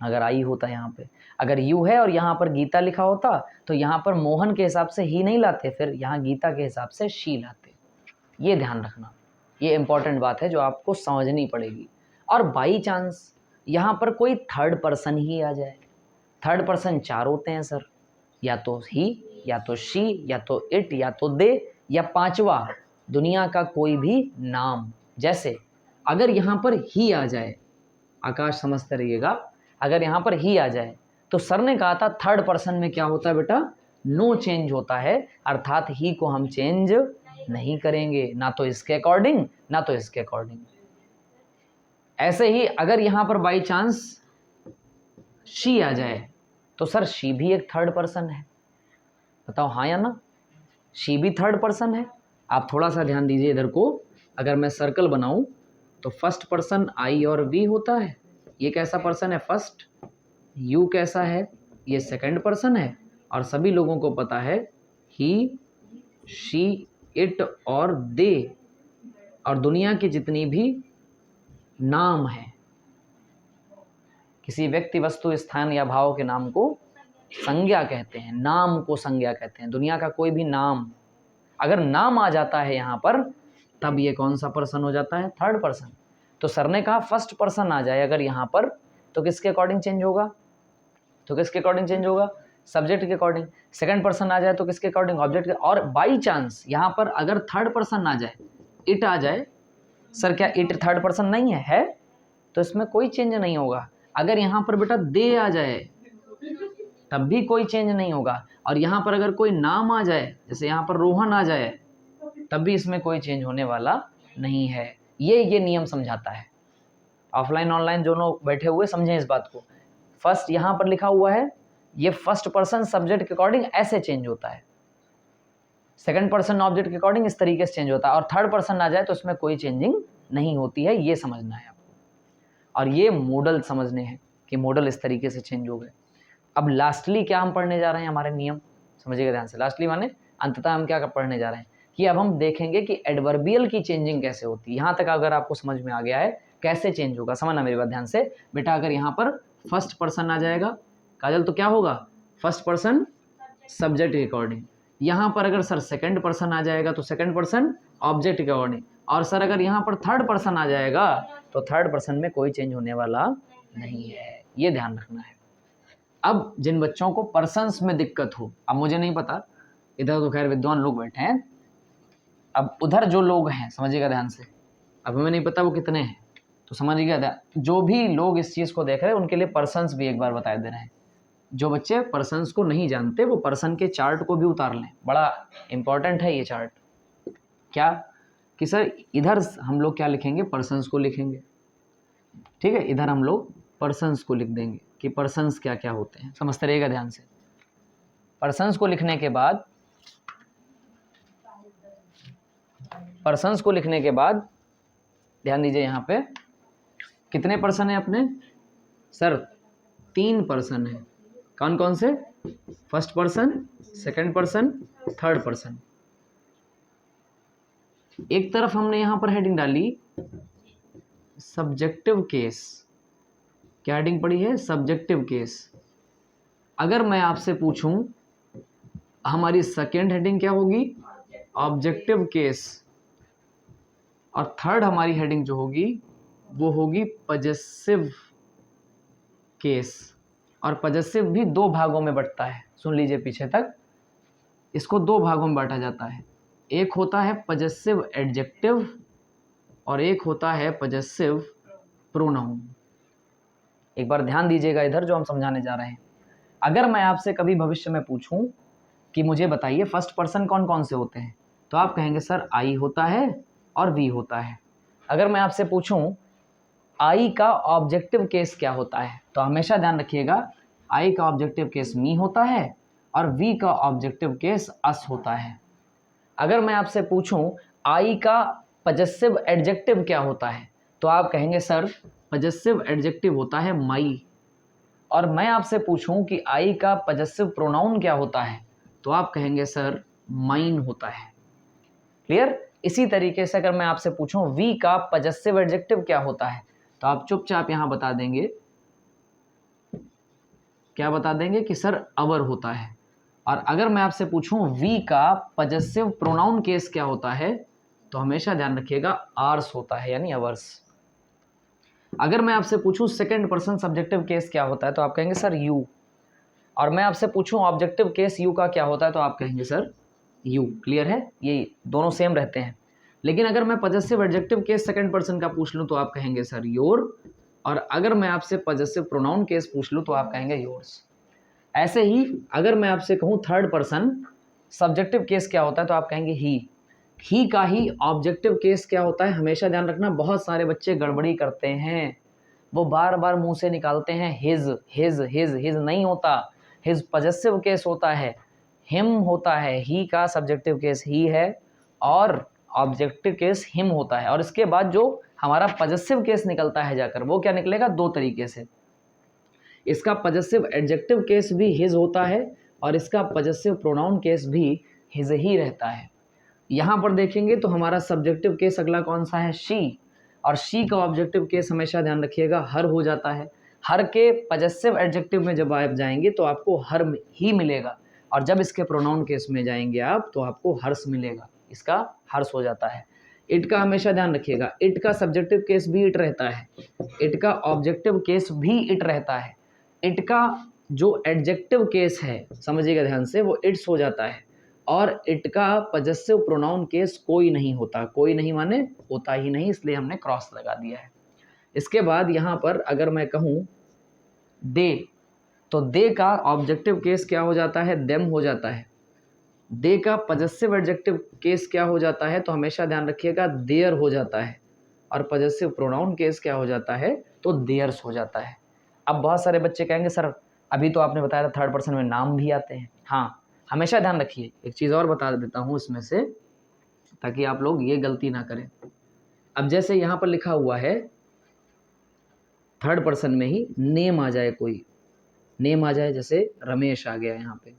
अगर आई होता यहाँ पे। अगर यू है और यहाँ पर गीता लिखा होता तो यहाँ पर मोहन के हिसाब से ही नहीं लाते, फिर यहाँ गीता के हिसाब से शी लाते। ये ध्यान रखना, ये इंपॉर्टेंट बात है जो आपको समझनी पड़ेगी। और बाई चांस यहाँ पर कोई थर्ड पर्सन ही आ जाए, थर्ड पर्सन 4 होते हैं सर, या तो ही, या तो शी, या तो इट, या तो दे, या पांचवा दुनिया का कोई भी नाम। जैसे अगर यहाँ पर ही आ जाए, आकाश समझते रहिएगा, अगर यहाँ पर ही आ जाए तो सर ने कहा था थर्ड पर्सन में क्या होता है बेटा? नो चेंज होता है, अर्थात ही को हम चेंज नहीं करेंगे, ना तो इसके अकॉर्डिंग ना तो इसके अकॉर्डिंग। ऐसे ही अगर यहाँ पर बाई चांस शी आ जाए तो सर शी भी एक थर्ड पर्सन है। बताओ हाँ या ना? शी भी थर्ड पर्सन है। आप थोड़ा सा ध्यान दीजिए इधर को, अगर मैं सर्कल बनाऊं तो फर्स्ट पर्सन आई और वी होता है, ये कैसा पर्सन है? फर्स्ट। यू कैसा है? ये सेकंड पर्सन है। और सभी लोगों को पता है ही, शी, इट और दे, और दुनिया की जितनी भी नाम है, किसी व्यक्ति, वस्तु, स्थान या भाव के नाम को संज्ञा कहते हैं। नाम को संज्ञा कहते हैं। दुनिया का कोई भी नाम, अगर नाम आ जाता है यहाँ पर, तब ये कौन सा पर्सन हो जाता है? Third person. तो सर ने कहा फर्स्ट पर्सन आ जाए अगर यहाँ पर, तो किसके अकॉर्डिंग चेंज होगा? तो किसके अकॉर्डिंग चेंज होगा? सब्जेक्ट के अकॉर्डिंग। सेकंड पर्सन आ जाए तो किसके अकॉर्डिंग? ऑब्जेक्ट के। और बाई चांस यहाँ पर अगर थर्ड पर्सन आ जाए, इट आ जाए, सर क्या इट थर्ड पर्सन नहीं है? तो इसमें कोई चेंज नहीं होगा। अगर यहाँ पर बेटा दे आ जाए तब भी कोई चेंज नहीं होगा। और यहाँ पर अगर कोई नाम आ जाए, जैसे यहाँ पर रोहन आ जाए, तब भी इसमें कोई चेंज होने वाला नहीं है। ये नियम समझाता है। ऑफलाइन ऑनलाइन दोनों बैठे हुए समझें इस बात को। फर्स्ट यहाँ पर लिखा हुआ है, ये फर्स्ट पर्सन सब्जेक्ट के अकॉर्डिंग ऐसे चेंज होता है, सेकंड पर्सन ऑब्जेक्ट के अकॉर्डिंग इस तरीके से चेंज होता है, और थर्ड पर्सन आ जाए तो इसमें कोई चेंजिंग नहीं होती है। ये समझना है आपको। और ये मॉडल समझने हैं कि मॉडल इस तरीके से चेंज हो गए। अब लास्टली क्या हम पढ़ने जा रहे हैं? हमारे नियम समझिएगा ध्यान से। लास्टली माने अंततः हम क्या पढ़ने जा रहे हैं कि अब हम देखेंगे कि एडवर्बियल की चेंजिंग कैसे होती है। यहाँ तक अगर आपको समझ में आ गया है कैसे चेंज होगा, समझना मेरी बात ध्यान से बेटा। अगर यहाँ पर फर्स्ट पर्सन आ जाएगा काजल, तो क्या होगा? फर्स्ट पर्सन सब्जेक्ट के अकॉर्डिंग। यहाँ पर अगर सर सेकंड पर्सन आ जाएगा तो सेकंड पर्सन ऑब्जेक्ट के अकॉर्डिंग। और सर अगर यहाँ पर थर्ड पर्सन आ जाएगा तो थर्ड पर्सन में कोई चेंज होने वाला नहीं है। ये ध्यान रखना है। अब जिन बच्चों को पर्सन्स में दिक्कत हो, अब मुझे नहीं पता, इधर तो खैर विद्वान लोग बैठे हैं, अब उधर जो लोग हैं समझिएगा ध्यान से, अब हमें नहीं पता वो कितने हैं, तो समझिएगा जो भी लोग इस चीज़ को देख रहे हैं उनके लिए पर्सन्स भी एक बार बता दे रहे हैं। जो बच्चे पर्सन्स को नहीं जानते वो पर्सन के चार्ट को भी उतार लें, बड़ा इंपॉर्टेंट है ये चार्ट। क्या कि सर इधर हम लोग क्या लिखेंगे? पर्सन्स को लिखेंगे, ठीक है। इधर हम लोग पर्सन्स को लिख देंगे कि पर्सन्स क्या क्या होते हैं, समझते रहिएगा ध्यान से। पर्सन्स को लिखने के बाद, पर्सन्स को लिखने के बाद ध्यान दीजिए यहाँ पे कितने पर्सन है अपने? सर 3 पर्सन है। कौन कौन से? First person, second person, third person. एक तरफ हमने यहाँ पर हेडिंग डाली सब्जेक्टिव केस। क्या हेडिंग पड़ी है? Subjective case. अगर मैं आपसे पूछूं हमारी सेकंड हेडिंग क्या होगी? Objective case. और थर्ड हमारी हेडिंग जो होगी वो होगी पजेसिव केस। और पजेसिव भी 2 भागों में बंटता है, सुन लीजिए पीछे तक। इसको 2 भागों में बांटा जाता है। एक होता है पजेसिव एडजेक्टिव और एक होता है पजेसिव प्रोनाउन। एक बार ध्यान दीजिएगा इधर जो हम समझाने जा रहे हैं। अगर मैं आपसे कभी भविष्य में पूछूं कि मुझे बताइए फर्स्ट पर्सन कौन कौन से होते हैं, तो आप कहेंगे सर आई होता है और वी होता है। अगर मैं आपसे पूछूं आई का ऑब्जेक्टिव केस क्या होता है, तो हमेशा ध्यान रखिएगा आई का ऑब्जेक्टिव केस मी होता है और वी का ऑब्जेक्टिव केस अस होता है। अगर मैं आपसे पूछूं आई का पजेसिव एडजेक्टिव क्या होता है, तो आप कहेंगे सर पजेसिव एडजेक्टिव होता है माई। और मैं आपसे पूछूं कि आई का पजेसिव प्रोनाउन क्या होता है, तो आप कहेंगे सर माइन होता है। क्लियर? इसी तरीके से अगर मैं आपसे पूछूं वी का पजेसिव एडजेक्टिव क्या होता है, तो आप चुपचाप यहां बता देंगे, क्या बता देंगे कि सर अवर होता है। और अगर मैं आपसे पूछूं वी का पजेसिव प्रोनाउन केस क्या होता है, तो हमेशा ध्यान रखिएगा आर्स होता है, यानी अवर्स। अगर मैं आपसे पूछूं सेकंड पर्सन सब्जेक्टिव केस क्या होता है, तो आप कहेंगे सर यू। और मैं आपसे पूछूं ऑब्जेक्टिव केस यू का क्या होता है, तो आप कहेंगे सर यू। क्लियर है? ये दोनों सेम रहते हैं। लेकिन अगर मैं possessive adjective case second person का पूछ लूं तो आप कहेंगे सर योर। और अगर मैं आपसे पजेसिव प्रोनाउन केस पूछ लूं तो आप कहेंगे योर्स। ऐसे ही अगर मैं आपसे कहूं थर्ड पर्सन सब्जेक्टिव केस क्या होता है, तो आप कहेंगे ही का ही ऑब्जेक्टिव केस क्या होता है। हमेशा ध्यान रखना, बहुत सारे बच्चे गड़बड़ी करते हैं, वो बार बार मुंह से निकालते हैं हिज हिज हिज हिज। नहीं होता, हिज पजेसिव केस होता है, हिम होता है। ही का सब्जेक्टिव केस ही है और ऑब्जेक्टिव केस हिम होता है। और इसके बाद जो हमारा पजेसिव केस निकलता है जाकर, वो क्या निकलेगा? 2 तरीके से। इसका पजेसिव एडजेक्टिव केस भी हिज होता है और इसका पजेसिव प्रोनाउन केस भी हिज ही रहता है। यहाँ पर देखेंगे तो हमारा सब्जेक्टिव केस अगला कौन सा है? शी। और शी का ऑब्जेक्टिव केस हमेशा ध्यान रखिएगा हर हो जाता है। हर के पजेसिव एडजेक्टिव में जब आप जाएंगे तो आपको हर ही मिलेगा, और जब इसके प्रोनाउन केस में जाएंगे आप तो आपको हर्ष मिलेगा, इसका हर्ष हो जाता है। इट का हमेशा ध्यान रखिएगा, इट का सब्जेक्टिव केस भी इट रहता है, इट का ऑब्जेक्टिव केस भी इट रहता है, इट का जो एडजेक्टिव केस है समझिएगा ध्यान से वो इट्स हो जाता है, और इट का पजेसिव प्रोनाउन केस कोई नहीं होता, कोई नहीं माने होता ही नहीं, इसलिए हमने क्रॉस लगा दिया है। इसके बाद यहाँ पर अगर मैं कहूँ दे, तो दे का ऑब्जेक्टिव केस क्या हो जाता है, देम हो जाता है। दे का पजेसिव एडजेक्टिव केस क्या हो जाता है, तो हमेशा ध्यान रखिएगा देयर हो जाता है, और पजेसिव प्रोनाउन केस क्या हो जाता है, तो देयर्स हो जाता है। अब बहुत सारे बच्चे कहेंगे सर अभी तो आपने बताया था थर्ड पर्सन में नाम भी आते हैं। हाँ, हमेशा ध्यान रखिए, एक चीज़ और बता देता हूँ इसमें से ताकि आप लोग ये गलती ना करें। अब जैसे यहाँ पर लिखा हुआ है थर्ड पर्सन में ही नेम आ जाए, कोई नेम आ जाए, जैसे रमेश आ गया यहाँ पे,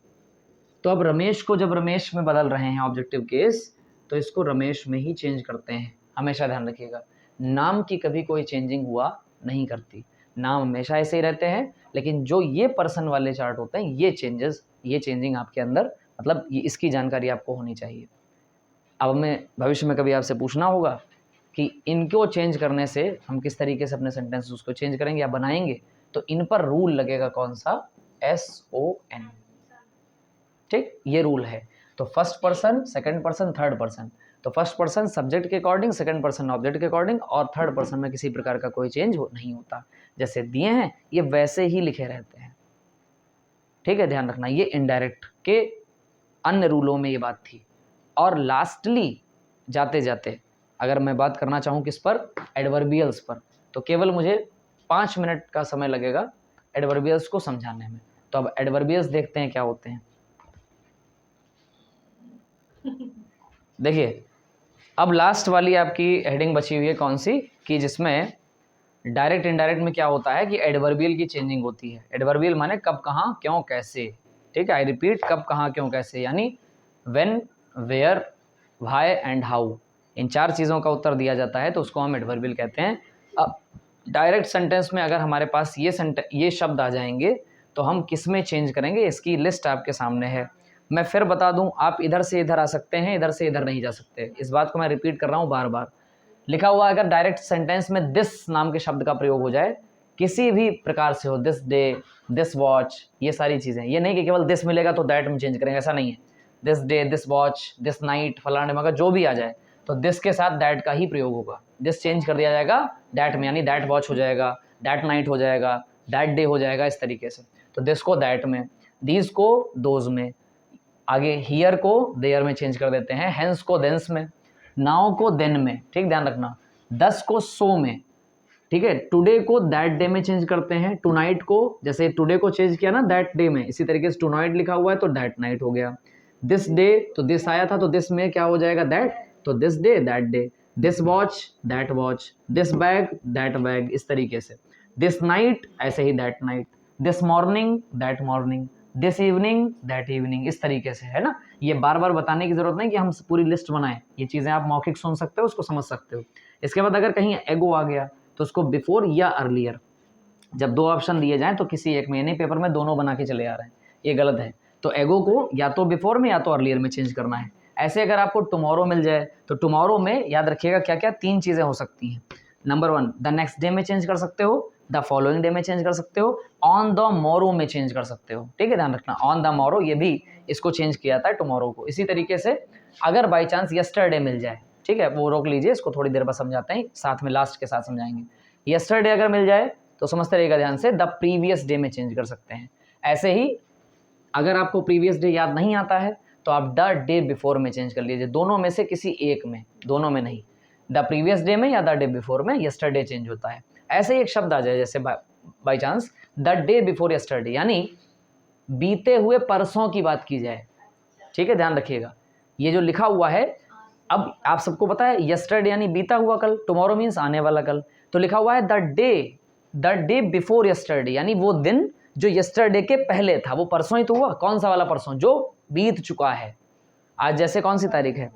तो अब रमेश को जब रमेश में बदल रहे हैं ऑब्जेक्टिव केस, तो इसको रमेश में ही चेंज करते हैं। हमेशा ध्यान रखिएगा, नाम की कभी कोई चेंजिंग हुआ नहीं करती, नाम हमेशा ऐसे ही रहते हैं, लेकिन जो ये पर्सन वाले चार्ट होते हैं ये चेंजिंग आपके अंदर, मतलब ये इसकी जानकारी आपको होनी चाहिए। अब मैं भविष्य में कभी आपसे पूछना होगा कि इनको चेंज करने से हम किस तरीके से अपने सेंटेंस उसको चेंज करेंगे या बनाएंगे, तो इन पर रूल लगेगा कौन सा, SON, ठीक, ये रूल है। तो first person, second person, third person, तो फर्स्ट पर्सन सब्जेक्ट के अकॉर्डिंग, सेकंड पर्सन ऑब्जेक्ट के अकॉर्डिंग, और थर्ड पर्सन में किसी प्रकार का कोई चेंज नहीं होता, जैसे दिए हैं ये वैसे ही लिखे रहते हैं, ठीक है, ध्यान रखना। ये इनडायरेक्ट के अन्य रूलों में ये बात थी। और लास्टली जाते जाते अगर मैं बात करना चाहूँ किस पर, एडवर्बियल्स पर, तो केवल मुझे 5 मिनट का समय लगेगा एडवर्बियल्स को समझाने में। तो अब एडवर्बियल्स देखते हैं क्या होते हैं। देखिए अब लास्ट वाली आपकी हेडिंग बची हुई है कौन सी, कि जिसमें डायरेक्ट इनडायरेक्ट में क्या होता है कि एडवर्बियल की चेंजिंग होती है। एडवर्बियल माने कब, कहाँ, क्यों, कैसे, ठीक है, आई रिपीट, कब, कहाँ, क्यों, कैसे, यानी when, where, why and how, इन 4 चीज़ों का उत्तर दिया जाता है तो उसको हम एडवर्बियल कहते हैं। अब डायरेक्ट सेंटेंस में अगर हमारे पास ये शब्द आ जाएंगे तो हम किस में चेंज करेंगे, इसकी लिस्ट आपके सामने है। मैं फिर बता दूं, आप इधर से इधर आ सकते हैं, इधर से इधर नहीं जा सकते, इस बात को मैं रिपीट कर रहा हूं बार बार। लिखा हुआ अगर डायरेक्ट सेंटेंस में दिस नाम के शब्द का प्रयोग हो जाए, किसी भी प्रकार से हो, दिस डे, दिस वॉच, ये सारी चीज़ें, ये नहीं कि केवल दिस मिलेगा तो दैट में चेंज करेंगे, ऐसा नहीं है। This day, this watch, this night, फलाने मगर जो भी आ जाए तो दिस के साथ दैट का ही प्रयोग होगा। दिस चेंज कर दिया जाएगा दैट में, यानी दैट वॉच हो जाएगा, दैट नाइट हो जाएगा, दैट डे हो जाएगा, इस तरीके से। तो दिस को दैट में, दीज को दोज में, आगे हियर को देयर में चेंज कर देते हैं, हेंस को देंस में, नाउ को देन में, ठीक, ध्यान रखना, 10 को सो में, ठीक है, टुडे को दैट डे में चेंज करते हैं, टू नाइट को, जैसे टुडे को चेंज किया ना दैट डे में, इसी तरीके से टू नाइट लिखा हुआ है तो दैट नाइट हो गया। दिस डे, तो दिस आया था तो दिस में क्या हो जाएगा, दैट, तो this day that day, this watch that watch, this bag that bag, इस तरीके से। दिस नाइट, ऐसे ही that night, this morning that morning, this evening that evening, इस तरीके से, है ना। ये बार बार बताने की जरूरत नहीं कि हम पूरी लिस्ट बनाएं, ये चीज़ें आप मौखिक सुन सकते हो, उसको समझ सकते हो। इसके बाद अगर कहीं एगो आ गया तो उसको बिफोर या अर्लियर, जब 2 ऑप्शन दिए जाएं तो किसी एक में, नहीं पेपर में दोनों बना के चले आ रहे हैं, ये गलत है। तो एगो को या तो बिफोर में या तो अर्लियर में चेंज करना है। ऐसे अगर आपको टुमारो मिल जाए तो टुमारो में याद रखिएगा क्या क्या 3 चीज़ें हो सकती हैं। नंबर 1, द नेक्स्ट डे में चेंज कर सकते हो, द फॉलोइंग डे में चेंज कर सकते हो, ऑन द मोरो में चेंज कर सकते हो, ठीक है, ध्यान रखना, ऑन द मोरो, ये भी इसको चेंज किया था टुमारो को। इसी तरीके से अगर बाई चांस यस्टरडे मिल जाए, ठीक है, वो रोक लीजिए, इसको थोड़ी देर बाद समझाते हैं, साथ में लास्ट के साथ समझाएंगे। यस्टरडे अगर मिल जाए तो समझते रहिएगा ध्यान से, द प्रीवियस डे में चेंज कर सकते हैं। ऐसे ही अगर आपको प्रीवियस डे याद नहीं आता है तो आप द डे बिफोर में चेंज कर लीजिए, दोनों में से किसी एक में, दोनों में नहीं, द प्रीवियस डे में या द डे बिफोर में यस्टरडे चेंज होता है। ऐसे ही एक शब्द आ जाए जैसे by chance the day before yesterday, यानी बीते हुए परसों की बात की जाए, ठीक है, ध्यान रखिएगा, ये जो लिखा हुआ है, अब आप सबको पता है यस्टरडे यानी बीता हुआ कल, टुमारो मीन्स आने वाला कल, तो लिखा हुआ है द डे बिफोर यस्टरडे, यानी वो दिन जो यस्टरडे के पहले था, वो परसों ही तो हुआ, कौन सा वाला परसों, जो बीत चुका है। आज जैसे कौन सी तारीख है,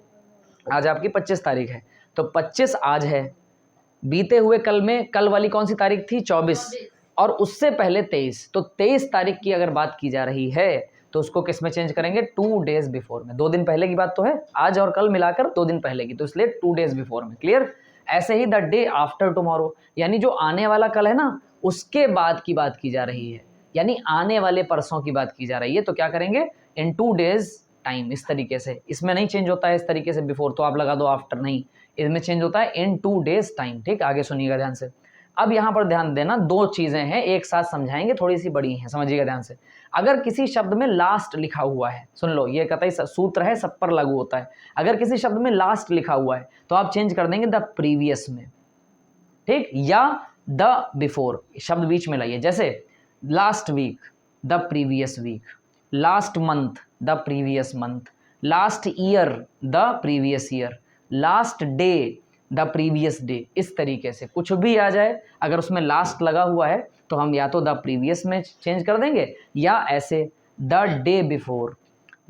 आज आपकी 25 तारीख है, तो 25 आज है, बीते हुए कल में कल वाली कौन सी तारीख थी, 24, और उससे पहले 23, तो 23 तारीख की अगर बात की जा रही है तो उसको किस में चेंज करेंगे? 2 डेज बिफोर में। 2 दिन पहले की बात तो है, आज और कल मिलाकर 2 दिन पहले की, तो इसलिए 2 डेज बिफोर में। क्लियर? ऐसे ही द डे आफ्टर टुमारो, यानी जो आने वाला कल है ना, उसके बाद की बात की जा रही है, यानी आने वाले परसों की बात की जा रही है, तो क्या करेंगे? इन 2 डेज टाइम, इस तरीके से। इसमें नहीं चेंज होता है इस तरीके से बिफोर, तो आप लगा दो आफ्टर, नहीं, इसमें चेंज होता है इन 2 डेज टाइम। ठीक, आगे सुनिएगा ध्यान से। अब यहां पर ध्यान देना, 2 चीजें हैं, एक साथ समझाएंगे, थोड़ी सी बड़ी हैं, समझिएगा ध्यान से। अगर किसी शब्द में लास्ट लिखा हुआ है, सुन लो, ये कतई सूत्र है, सब पर लागू होता है। अगर किसी शब्द में लास्ट लिखा हुआ है तो आप चेंज कर देंगे द प्रीवियस में, ठीक, या द बिफोर, शब्द बीच में लाइए। जैसे last week the previous week, last month the previous month, last year the previous year, last day the previous day. इस तरीके से कुछ भी आ जाए, अगर उसमें लास्ट लगा हुआ है तो हम या तो द प्रीवियस में चेंज कर देंगे, या ऐसे the day before,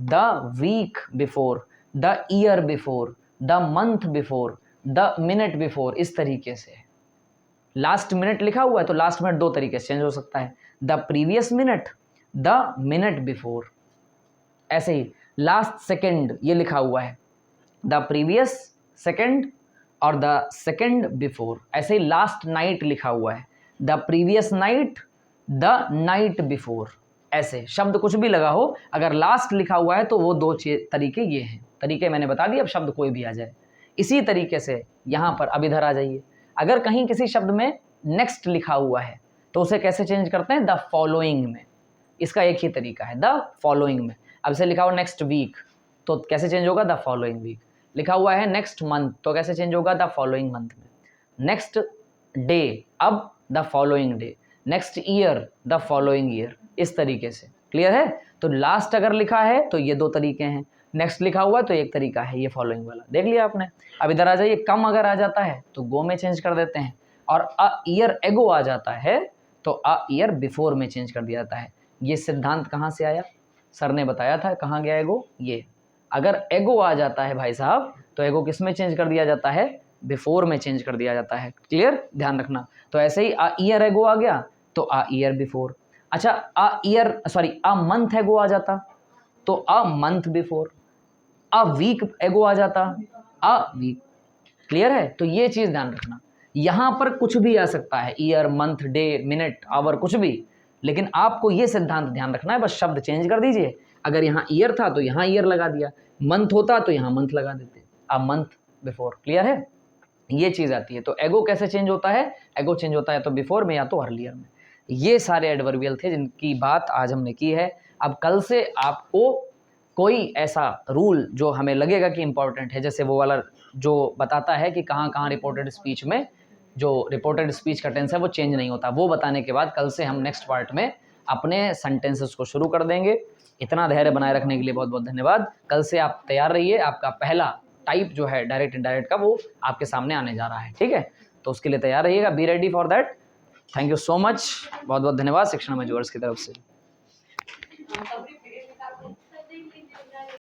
the week before, the year before, the month before, the minute before, इस तरीके से। लास्ट मिनट लिखा हुआ है तो लास्ट मिनट 2 तरीके से चेंज हो सकता है, the previous minute, the minute before. ऐसे ही लास्ट सेकेंड ये लिखा हुआ है, द प्रीवियस सेकेंड और द सेकेंड बिफोर। ऐसे ही लास्ट नाइट लिखा हुआ है, the previous night, the night before. ऐसे शब्द कुछ भी लगा हो, अगर लास्ट लिखा हुआ है तो वो 2 तरीके ये हैं। तरीके मैंने बता दिए, अब शब्द कोई भी आ जाए। इसी तरीके से यहाँ पर अब इधर आ जाइए, अगर कहीं किसी शब्द में नेक्स्ट लिखा हुआ है तो उसे कैसे चेंज करते हैं? द फॉलोइंग में। इसका एक ही तरीका है, द फॉलोइंग में। अब से लिखा हुआ नेक्स्ट वीक तो कैसे चेंज होगा? The following week. लिखा हुआ है नेक्स्ट मंथ तो कैसे चेंज होगा? द फॉलोइंग मंथ में। नेक्स्ट डे, अब the following day. Next year, the following year. इस तरीके से। क्लियर है? तो लास्ट अगर लिखा है तो ये 2 तरीके हैं, नेक्स्ट लिखा हुआ है तो एक तरीका है ये फॉलोइंग वाला। देख लिया आपने? अब इधर आ जाइए, कम अगर आ जाता है तो गो में चेंज कर देते हैं, और अ ईयर एगो आ जाता है तो अ ईयर बिफोर में चेंज कर दिया जाता है। ये सिद्धांत कहाँ से आया? सर ने बताया था। कहाँ गया एगो? ये। अगर एगो आ जाता है भाई साहब तो एगो किस में चेंज कर दिया जाता है? बिफोर में चेंज कर दिया जाता है। क्लियर? ध्यान रखना। तो ऐसे ही अ ईयर एगो आ गया तो अ ईयर बिफोर। अच्छा, अ मंथ एगो आ जाता तो a month before. A week ago आ जाता, अ वीक। क्लियर है? तो ये चीज ध्यान रखना, यहां पर कुछ भी आ सकता है, year, month, day, minute, hour, कुछ भी, लेकिन आपको ये सिद्धांत ध्यान रखना है, बस शब्द चेंज कर दीजिए। अगर यहाँ ईयर था तो यहाँ ईयर लगा दिया, मंथ होता तो यहाँ मंथ लगा देते, अ मंथ बिफोर। क्लियर है? ये चीज आती है। तो एगो कैसे चेंज होता है? एगो चेंज होता है तो बिफोर में या तो अर्लियर में। ये सारे एडवर्बियल थे जिनकी बात आज हमने की है। अब कल से आपको कोई ऐसा रूल जो हमें लगेगा कि इंपॉर्टेंट है, जैसे वो वाला जो बताता है कि कहाँ कहाँ रिपोर्टेड स्पीच में जो रिपोर्टेड स्पीच का टेंस है वो चेंज नहीं होता, वो बताने के बाद कल से हम नेक्स्ट पार्ट में अपने सेंटेंसेस को शुरू कर देंगे। इतना धैर्य बनाए रखने के लिए बहुत बहुत धन्यवाद। कल से आप तैयार रहिए, आपका पहला टाइप जो है डायरेक्ट इनडायरेक्ट का वो आपके सामने आने जा रहा है। ठीक है? तो उसके लिए तैयार रहिएगा, be ready for that. Thank you so much, बहुत बहुत धन्यवाद शिक्षण में व्यूअर्स की तरफ से।